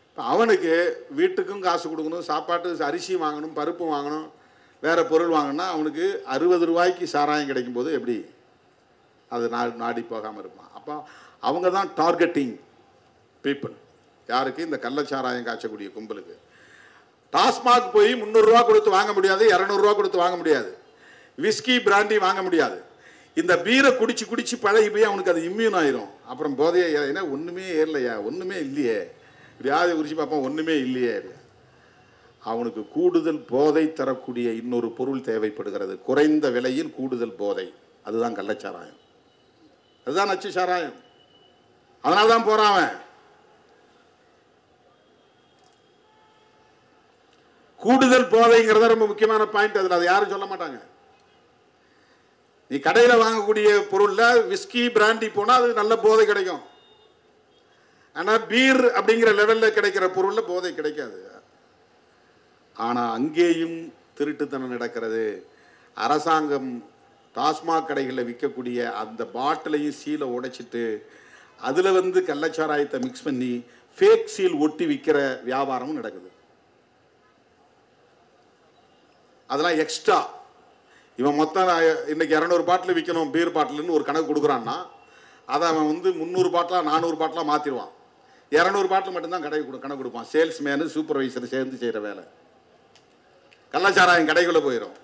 இப்போ அவனுக்கு வீட்டுக்கும் காசு கொடுக்கணும், சாப்பாட்டு அரிசி வாங்கணும், பருப்பு வாங்கணும், வேறு பொருள் வாங்கினா அவனுக்கு 60 ரூபாய்க்கு சாராயம் கிடைக்கும் போது எப்படி அது நாடி போகாமல் இருப்பான். அப்போ அவங்க தான் டார்கெட்டிங் பீப்புள். யாருக்கு? இந்த கள்ளச்சாராயம் காய்ச்சக்கூடிய கும்பலுக்கு. டாஸ்மாக் போய் 300 ரூபா கொடுத்து வாங்க முடியாது, 200 ரூபா கொடுத்து வாங்க முடியாது, விஸ்கி பிராண்டி வாங்க முடியாது. இந்த பீரை குடிச்சு குடிச்சு பழகி போய் அவனுக்கு அது இம்யூன் ஆயிரும். அப்புறம் போதையை ஏன்னா ஒன்றுமே ஏறலையா, ஒன்றுமே இல்லையே, வியாதி குறித்து பார்ப்போம், ஒன்றுமே இல்லையே. அவனுக்கு கூடுதல் போதை தரக்கூடிய இன்னொரு பொருள் தேவைப்படுகிறது, குறைந்த விலையில் கூடுதல் போதை. அதுதான் கள்ளச்சாராயம், அதுதான் நச்சு சாராயம். அதனால தான் போறான் அவன். கூடுதல் போதைங்கிறத ரொம்ப முக்கியமான பாயிண்ட். அதில் அதை யாரும் சொல்ல மாட்டாங்க. நீ கடையில் வாங்கக்கூடிய பொருளில் விஸ்கி பிராண்டி போனால் அது நல்ல போதை கிடைக்கும். ஆனால் பீர் அப்படிங்கிற லெவலில் கிடைக்கிற பொருளில் போதை கிடைக்காது. ஆனால் அங்கேயும் திருட்டுத்தனம் நடக்கிறது. அரசாங்கம் டாஸ்மாக் கடைகளில் விற்கக்கூடிய அந்த பாட்டிலையும் சீலை உடைச்சிட்டு அதில் கள்ளச்சாராயத்தை மிக்ஸ் பண்ணி ஃபேக் சீல் ஒட்டி விற்கிற வியாபாரமும் நடக்குது. அதெல்லாம் எக்ஸ்ட்ரா. இவன் மொத்தம் இன்னைக்கு 200 பாட்டில் விற்கணும் பீர் பாட்டில்னு ஒரு கணக்கு கொடுக்குறான்னா அதை அவன் 300 பாட்டிலாக 400 பாட்டிலாக மாற்றிடுவான். 200 பாட்டில் மட்டும்தான் கடைக்கு கணக்கு கொடுப்பான். சேல்ஸ்மேனு சூப்பர்வைசர் சேர்ந்து செய்கிற வேலை. கள்ளச்சாராயம் கடைக்குள்ளே போயிடும்.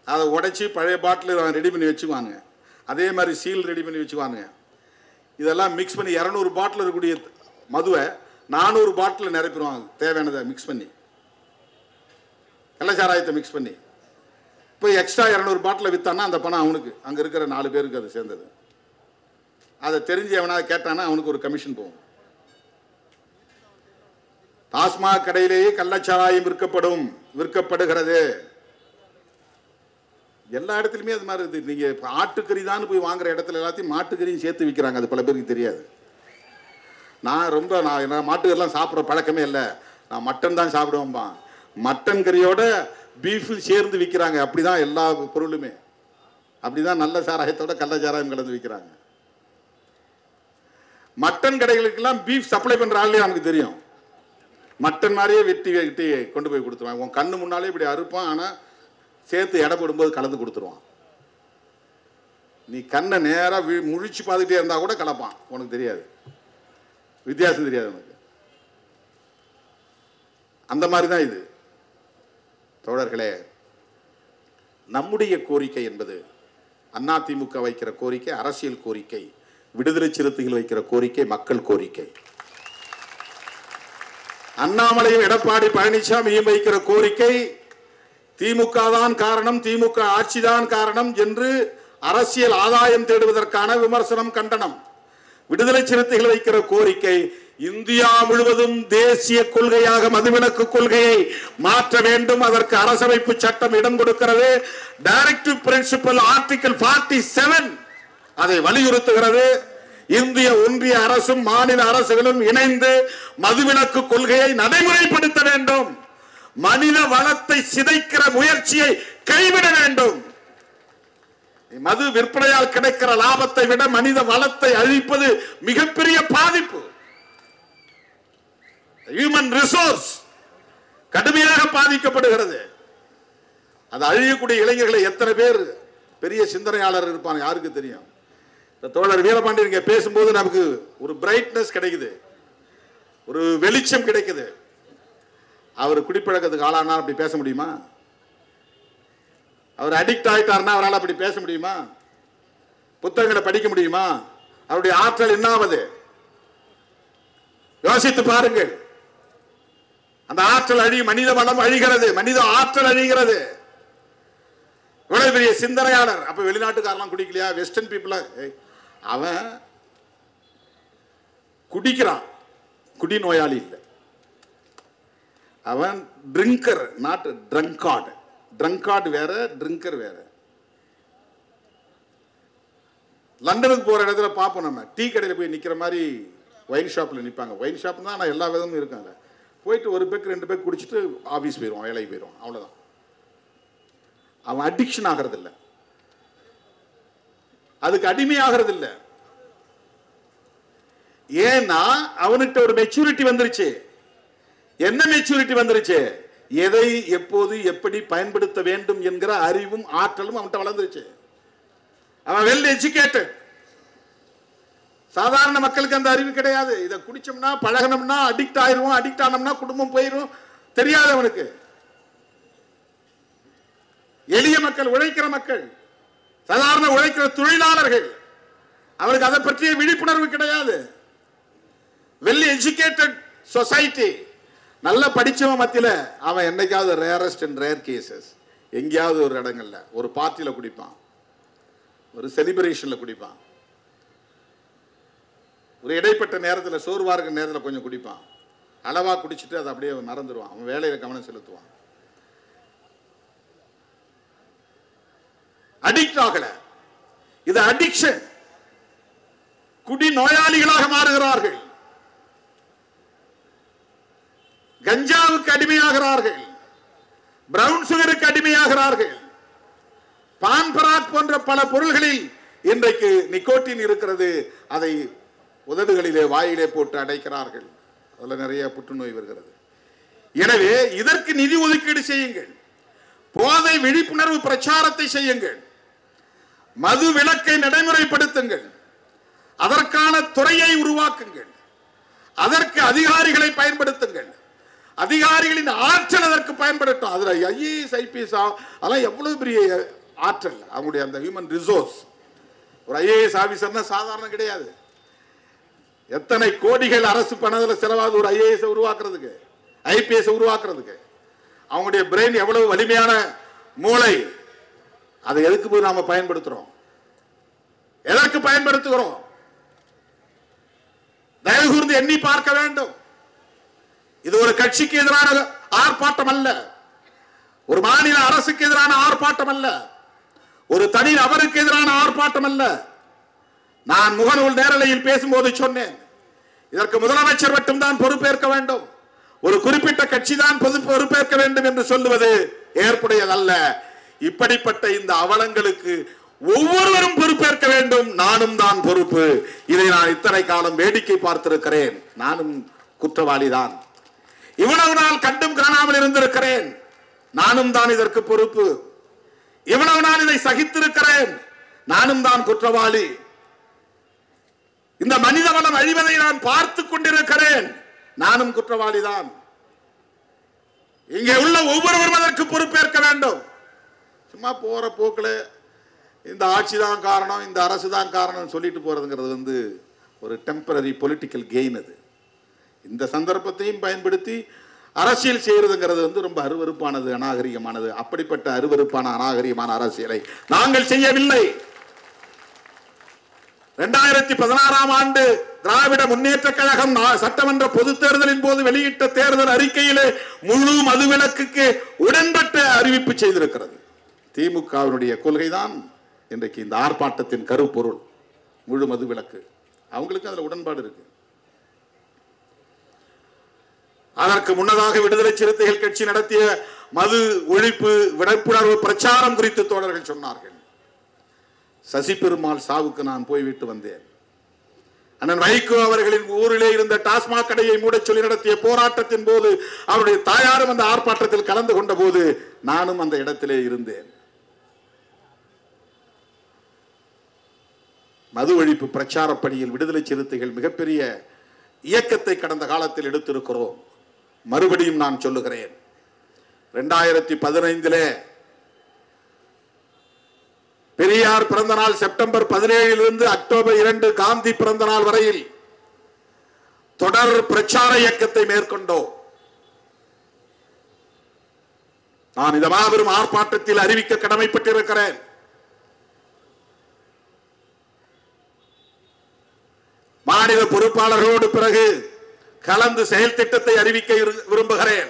அதை உடைச்சி பழைய பாட்டில் ரெடி பண்ணி வச்சுக்குவாங்க. அதே மாதிரி சீல் ரெடி பண்ணி வச்சுக்குவாங்க. இதெல்லாம் மிக்ஸ் பண்ணி 200 பாட்டில் இருக்கக்கூடிய மதுவை 400 பாட்டில் நிரப்பிடுவாங்க. தேவையானதை மிக்ஸ் பண்ணி, கள்ளச்சாராயத்தை மிக்ஸ் பண்ணி இப்போ எக்ஸ்ட்ரா 200 பாட்டில் விற்றான்னா அந்த பணம் அவனுக்கு, அங்கே இருக்கிற 4 பேருக்கு அது சேர்ந்தது. அதை தெரிஞ்சு எவனாவது கேட்டானா அவனுக்கு ஒரு கமிஷன் போகும். டாஸ்மாக் கடையிலேயே கள்ளச்சாராயம் விற்கப்படுகிறது. எல்லா இடத்துலையுமே அது மாதிரி இருக்குது. நீங்கள் இப்போ ஆட்டுக்கறி தான் போய் வாங்குற இடத்துல எல்லாத்தையும் மாட்டுக்கறியும் சேர்த்து விற்கிறாங்க. அது பல பேருக்கு தெரியாது. நான் மாட்டுக்கறிலாம் சாப்பிட்ற பழக்கமே இல்லை, நான் மட்டன் தான் சாப்பிடுவேன்பா. மட்டன் கறியோட பீஃபு சேர்ந்து விற்கிறாங்க. அப்படிதான் எல்லா பொருளுமே. அப்படிதான் நல்ல சாராயத்தோட கள்ளச்சாராயம் கலந்து விற்கிறாங்க. மட்டன் கடைகளுக்கெல்லாம் பீஃப் சப்ளை பண்ற ஆளே நமக்கு தெரியும். மட்டன் மாதிரியே வெட்டி கொண்டு போய் கொடுத்துருவான். உன் கண்ணு முன்னாலே இப்படி அறுப்பான், ஆனால் சேர்த்து எடை போடும்போது கலந்து கொடுத்துருவான். நீ கண்ணை நேராக முழிச்சு பார்த்துட்டே இருந்தா கூட கலப்பான், உனக்கு தெரியாது, வித்தியாசம் தெரியாது உனக்கு. அந்த மாதிரி தான் இது. தோழர்களே, நம்முடைய கோரிக்கை என்பது அதிமுக வைக்கிற கோரிக்கை அரசியல் கோரிக்கை, விடுதலை சிறுத்தைகள் வைக்கிற கோரிக்கை மக்கள் கோரிக்கை. அண்ணாமலையும் எடப்பாடி பழனிசாமியும் வைக்கிற கோரிக்கை திமுக தான் காரணம், திமுக ஆட்சிதான் காரணம் என்று அரசியல் ஆதாயம் தேடுவதற்கான விமர்சனம், கண்டனம். விடுதலை சிறுத்தைகள் வைக்கிற கோரிக்கை இந்தியா முழுவதும் தேசிய கொள்கையாக மதுவிலக்கு கொள்கையை மாற்ற வேண்டும். அதற்கு அரசமைப்பு சட்டம் இடம் கொடுக்கிறது. டைரக்டிவ் பிரின்சிபல் ஆர்டிகல் 47 அதை வலியுறுத்துகிறது. இந்திய ஒன்றிய அரசும் மாநில அரசுகளும் இணைந்து மதுவிலக்கு கொள்கையை நடைமுறைப்படுத்த வேண்டும். மனித வளத்தை சிதைக்கிற முயற்சியை கைவிட வேண்டும். மது விற்பனையால் கிடைக்கிற லாபத்தை விட மனித வளத்தை அழிப்பது மிகப்பெரிய பாதிப்பு. ஹியூமன் ரிசோர்ஸ் கடுமையாக பாதிக்கப்படுகிறது. அது அழியக்கூடிய இளைஞர்களை எத்தனை பேர் பெரிய சிந்தனையாளர் இருப்பாங்க யாருக்கு தெரியும். தோழர் வீரபாண்டியன் இங்க பேசும்போது நமக்கு ஒரு பிரைட்னஸ் கிடைக்குது, ஒரு வெளிச்சம் கிடைக்குது. அவர் குடிப்பழக்கத்துக்கு ஆளானா அப்படி பேச முடியுமா? அவர் அடிக்ட் ஆயிட்டார்னா அவரால் அப்படி பேச முடியுமா? புத்தகங்களை படிக்க முடியுமா? அவருடைய ஆற்றல் என்னாவது யோசித்து பாருங்கள். அந்த ஆற்றல் மனித வளம் அழிகிறது, மனித ஆற்றல் அழிகிறது. இவ்வளவு பெரிய சிந்தனையாளர். அப்ப வெளிநாட்டுக்காரெல்லாம் குடிக்கலையா? வெஸ்டர்ன் பீப்புள அவன் குடிக்கிறான், குடி நோயாளி இல்லை, அவன் ட்ரிங்கர், நாட் ட்ரங்கார்டு. ட்ரங்கார்டு வேற, ட்ரிங்கர் வேற. லண்டனுக்கு போற இடத்துல பார்ப்போம், நம்ம டீ கடையில் போய் நிக்கிற மாதிரி ஒயின் ஷாப்ல நிற்பாங்க. ஒயின் ஷாப் தான், நான் எல்லா விதமும் இருக்காங்க. போயிட்டு ஒரு பேக் 2 பேக் குடிச்சிட்டு ஆஃபீஸ் போயிடுவான், வேலைக்கு போயிடுவான், அவ்வளோதான். அவன் அடிக்ஷன் ஆகிறது இல்லை, அதுக்கு அடிமையாகிறது இல்லை. ஏன்னா அவனுக்கு ஒரு மெச்சூரிட்டி வந்துருச்சு. என்ன மெச்சூரிட்டி வந்துருச்சு? எதை எப்போது எப்படி பயன்படுத்த வேண்டும் என்கிற அறிவும் ஆற்றலும் அவன்கிட்ட வளர்ந்துருச்சு. அவன் வெல் எஜுகேட்டட். சாதாரண மக்களுக்கு அந்த அறிவு கிடையாது. இதை குடிச்சோம்னா பழகணும்னா அடிக்ட் ஆயிரும், அடிக்ட் ஆனோம்னா குடும்பம் போயிரும், தெரியாது அவனுக்கு. எளிய மக்கள், உழைக்கிற மக்கள், சாதாரண உழைக்கிற தொழிலாளர்கள், அவருக்கு அதை பற்றிய விழிப்புணர்வு கிடையாது. வெல் எஜுகேட்டட் சொசைட்டி, நல்ல படிச்சவன் மத்தியில அவன் என்னைக்காவது ரேரஸ்ட் அண்ட் ரேர் கேசஸ் எங்கேயாவது ஒரு இடங்கள்ல ஒரு பார்ட்டியில குடிப்பான், ஒரு செலிப்ரேஷன்ல குடிப்பான், ஒரு இடைப்பட்ட நேரத்தில் சோர்வா இருக்கிற நேரத்தில் கொஞ்சம் குடிப்பான். அளவா குடிச்சிட்டு அதை அப்படியே மறந்துடுவான், அவன் வேலையில கவனம் செலுத்துவான். அடிக்ட் ஆகல, இது அடிக்ஷன். குடி நோயாளிகளாக மாறுகிறார்கள், கஞ்சாவுக்கு அடிமையாகிறார்கள், பிரவுன் சுகருக்கு அடிமையாகிறார்கள். பான் பராக் போன்ற பல பொருள்களில் இன்றைக்கு நிக்கோட்டின் இருக்கிறது. அதை உதடுகளிலே வாயிலே போட்டு அடைக்கிறார்கள். அதுல நிறைய புற்றுநோய் வருகிறது. எனவே இதற்கு நிதி ஒதுக்கீடு செய்யுங்கள், போதை விழிப்புணர்வு பிரச்சாரத்தை செய்யுங்கள், மது விலக்கை நடைமுறைப்படுத்துங்கள், அதற்கான துறையை உருவாக்குங்கள், அதற்கு அதிகாரிகளை பயன்படுத்துங்கள், அதிகாரிகளின் ஆற்றல் அதற்கு பயன்படுத்தும். அதுல ஐஏஎஸ் ஐபிஎஸ் அதெல்லாம் எவ்வளவு பெரிய ஆற்றல், அவங்களுடைய அந்த ஹியூமன் ரிசோர்ஸ். ஒரு ஐஏஎஸ் ஆபீசர்னா சாதாரண கிடையாது. எத்தனை கோடிகள் அரசு பணத்தில் செலவாகுது ஒரு ஐஏஎஸ் உருவாக்குறதுக்கு, ஐபிஎஸ் உருவாக்குறதுக்கு. அவங்களுடைய பிரெயின் எவ்வளவு வலிமையான மூளை. அதை எதுக்கு போய் நாம பயன்படுத்துறோம்? எதற்கு பயன்படுத்துகிறோம்? தயவு கூர்ந்து எண்ணி பார்க்க வேண்டும். இது ஒரு கட்சிக்கு எதிரான ஆர்ப்பாட்டம் அல்ல, ஒரு மாநில அரசுக்கு எதிரான ஆர்ப்பாட்டம் அல்ல, ஒரு தனி நபருக்கு எதிரான ஆர்ப்பாட்டம் அல்ல. நான் முகநூல் நேரலையில் பேசும்போது சொன்னேன், இதற்கு முதலமைச்சர் மட்டும்தான் பொறுப்பேற்க வேண்டும், ஒரு குறிப்பிட்ட கட்சி தான் பொறுப்பேற்க வேண்டும் என்று சொல்லுவது ஏற்புடையதல்ல. இப்படிப்பட்ட இந்த அவலங்களுக்கு ஒவ்வொருவரும் பொறுப்பேற்க வேண்டும். நானும் தான் பொறுப்பு. இதை நான் இத்தனை காலம் வேடிக்கை பார்த்திருக்கிறேன். நானும் குற்றவாளிதான். இவ்வளவு நாள் கண்டும் காணாமல் இருந்திருக்கிறேன். நானும் தான் இதற்கு பொறுப்பு. இவ்வளவு நாள் இதை சகித்திருக்கிறேன். நானும் தான் குற்றவாளி. இந்த மனித வளம் அழிவதை நான் பார்த்துக் கொண்டிருக்கிறேன். நானும் குற்றவாளிதான். இங்கே உள்ள ஒவ்வொருவரும் அதற்கு பொறுப்பேற்க வேண்டும். சும்மா போற போக்கில் இந்த ஆட்சி தான் காரணம், இந்த அரசு தான் காரணம் சொல்லிட்டு போறதுங்கிறது ஒரு டெம்பரரி பொலிட்டிக்கல் கெயின். அது இந்த சந்தர்ப்பத்தையும் பயன்படுத்தி அரசியல் செய்யறதுங்கிறது ரொம்ப அருவருப்பானது, அநாகரிகமானது. அப்படிப்பட்ட அருவருப்பான அநாகரிகமான அரசியலை நாங்கள் செய்யவில்லை. 2016ஆம் ஆண்டு திராவிட முன்னேற்ற கழகம் சட்டமன்ற பொது தேர்தலின் போது வெளியிட்ட தேர்தல் அறிக்கையிலே முழு மதுவிலக்குக்கு உடன்பட்ட அறிவிப்பு செய்திருக்கிறது. திமுகவினுடைய கொள்கைதான் இன்றைக்கு இந்த ஆர்ப்பாட்டத்தின் கருப்பொருள், முழு மதுவிலக்கு. அவங்களுக்கு அதுல உடன்பாடு இருக்கு. அதற்கு முன்னதாக விடுதலை சிறுத்தைகள் கட்சி நடத்திய மது ஒழிப்பு விழிப்புணர்வு பிரச்சாரம் குறித்து தோழர்கள் சொன்னார்கள். சசி பெருமாள் சாவுக்கு நான் போய்விட்டு வந்தேன். அண்ணன் வைகோ அவர்களின் ஊரிலே இருந்த டாஸ்மாக் கடையை மூட சொல்லி நடத்திய போராட்டத்தின் போது அவருடைய தாயாரும் அந்த ஆர்ப்பாட்டத்தில் கலந்து கொண்ட போது நானும் அந்த இடத்திலே இருந்தேன். மது ஒழிப்பு பிரச்சார பணியில் விடுதலை சிறுத்தைகள் மிகப்பெரிய இயக்கத்தை கடந்த காலத்தில் எடுத்திருக்கிறோம். மறுபடியும் நான் சொல்லுகிறேன், 2015 பெரியார் பிறந்த நாள் செப்டம்பர் 17 அக்டோபர் 2 காந்தி பிறந்த நாள் வரையில் தொடர் பிரச்சார இயக்கத்தை மேற்கொண்டோம். நான் இந்த மாபெரும் ஆர்ப்பாட்டத்தில் அறிவிக்க கடமைப்பட்டிருக்கிறேன். மாநில பொறுப்பாளர்களோடு பிறகு கலந்து செயல் திட்டத்தை அறிவிக்க விரும்புகிறேன்.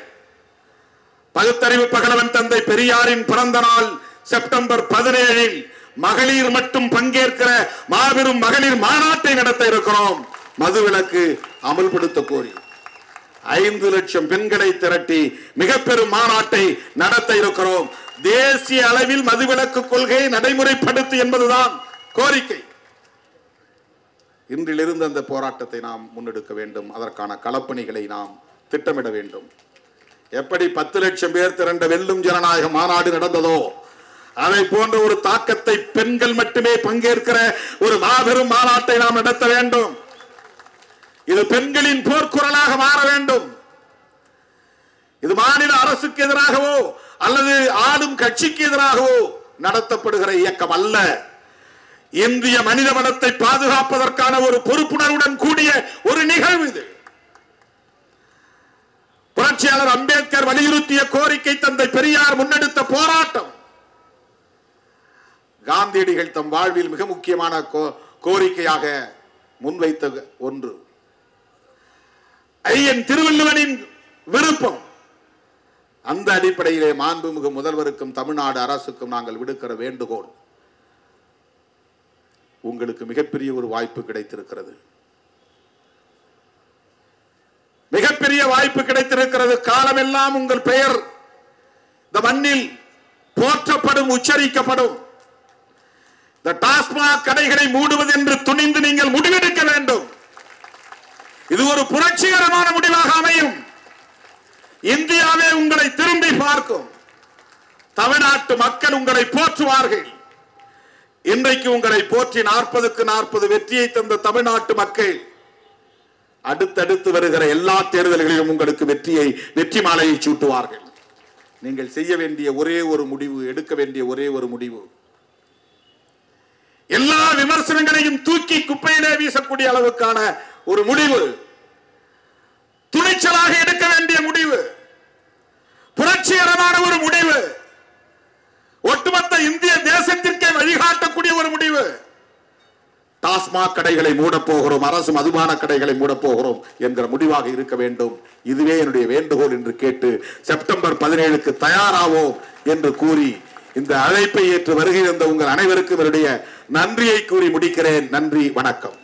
பகுத்தறிவு பகலவன் தந்தை பெரியாரின் பிறந்த நாள் செப்டம்பர் 17 மகளிர் மட்டும் பங்கேற்கிற மாபெரும் மகளிர் மாநாட்டை நடத்த இருக்கிறோம். மதுவிலக்கு அமல்படுத்த கோரி 5 லட்சம் பெண்களை திரட்டி மிக பெரும் மாநாட்டை நடத்த இருக்கிறோம். தேசிய அளவில் மதுவிலக்கு கொள்கையை நடைமுறைப்படுத்து என்பதுதான் கோரிக்கை. இன்றிலிருந்து அந்த போராட்டத்தை நாம் முன்னெடுக்க வேண்டும். அதற்கான களப்பணிகளை நாம் திட்டமிட வேண்டும். எப்படி 10 லட்சம் பேர் திரண்ட வெல்லும் ஜனநாயக மாநாடு நடந்ததோ அதை போன்ற ஒரு தாக்கத்தை பெண்கள் மட்டுமே பங்கேற்கிற ஒரு மாபெரும் மாநாட்டை நாம் நடத்த வேண்டும். இது பெண்களின் போர்க்குரலாக மாற வேண்டும். இது மாநில அரசுக்கு எதிராகவோ அல்லது ஆளும் கட்சிக்கு எதிராகவோ நடத்தப்படுகிற இயக்கம் அல்ல. இந்திய மனித வளத்தை பாதுகாப்பதற்கான ஒரு பொறுப்புணர்வுடன் கூடிய ஒரு நிகழ்வு இது. புரட்சியாளர் அம்பேத்கர் வலியுறுத்திய கோரிக்கை, தந்தை பெரியார் முன்னெடுத்த போராட்டம், காந்தியடிகள் தம் வாழ்வில் மிக முக்கியமான கோரிக்கையாக முன்வைத்த ஒன்று. ஐயன் திருவள்ளுவனின் விருப்பம். அந்த அடிப்படையிலே மாண்புமிகு முதல்வருக்கும் தமிழ்நாடு அரசுக்கும் நாங்கள் விடுக்கிற வேண்டுகோள், உங்களுக்கு மிகப்பெரிய ஒரு வாய்ப்பு கிடைத்திருக்கிறது. மிகப்பெரிய வாய்ப்பு கிடைத்திருக்கிறது. காலமெல்லாம் உங்கள் பெயர் இந்த மண்ணில் போற்றப்படும், உச்சரிக்கப்படும். இந்த டாஸ்மாக் கடைகளை மூடுவது என்று துணிந்து நீங்கள் முடிவெடுக்க வேண்டும். இது ஒரு புரட்சிகரமான முடிவாக அமையும். இந்தியாவே உங்களை திரும்பி பார்க்கும். தமிழ்நாட்டு மக்கள் உங்களை போற்றுவார்கள். இன்றைக்கு உங்களை போற்றி 40க்கு 40 வெற்றியை தந்த தமிழ்நாட்டு மக்கள் அடுத்தடுத்து வருகிற எல்லா தேர்தல்களிலும் உங்களுக்கு வெற்றி மாலையை சூட்டுவார்கள். நீங்கள் செய்ய வேண்டிய ஒரே ஒரு முடிவு, எடுக்க வேண்டிய ஒரே ஒரு முடிவு, எல்லா விமர்சனங்களையும் தூக்கி குப்பையிலே வீசக்கூடிய அளவுக்கான ஒரு முடிவு, துணிச்சலாக எடுக்க வேண்டிய முடிவு, புரட்சிகரமான ஒரு முடிவு, ஒட்டுமொத்த இந்திய தேசத்திற்கே வழிகாட்டக்கூடிய ஒரு முடிவு. டாஸ்மாக் கடைகளை மூடப் போகிறோம், அரசு மதுபான கடைகளை மூடப் போகிறோம் என்கிற முடிவாக இருக்க வேண்டும். இதுவே என்னுடைய வேண்டுகோள் என்று கேட்டு செப்டம்பர் 17க்கு தயாராவோம் என்று கூறி இந்த அழைப்பை ஏற்று வருகை தந்த உங்கள் அனைவருக்கும் என்னுடைய நன்றியை கூறி முடிக்கிறேன். நன்றி, வணக்கம்.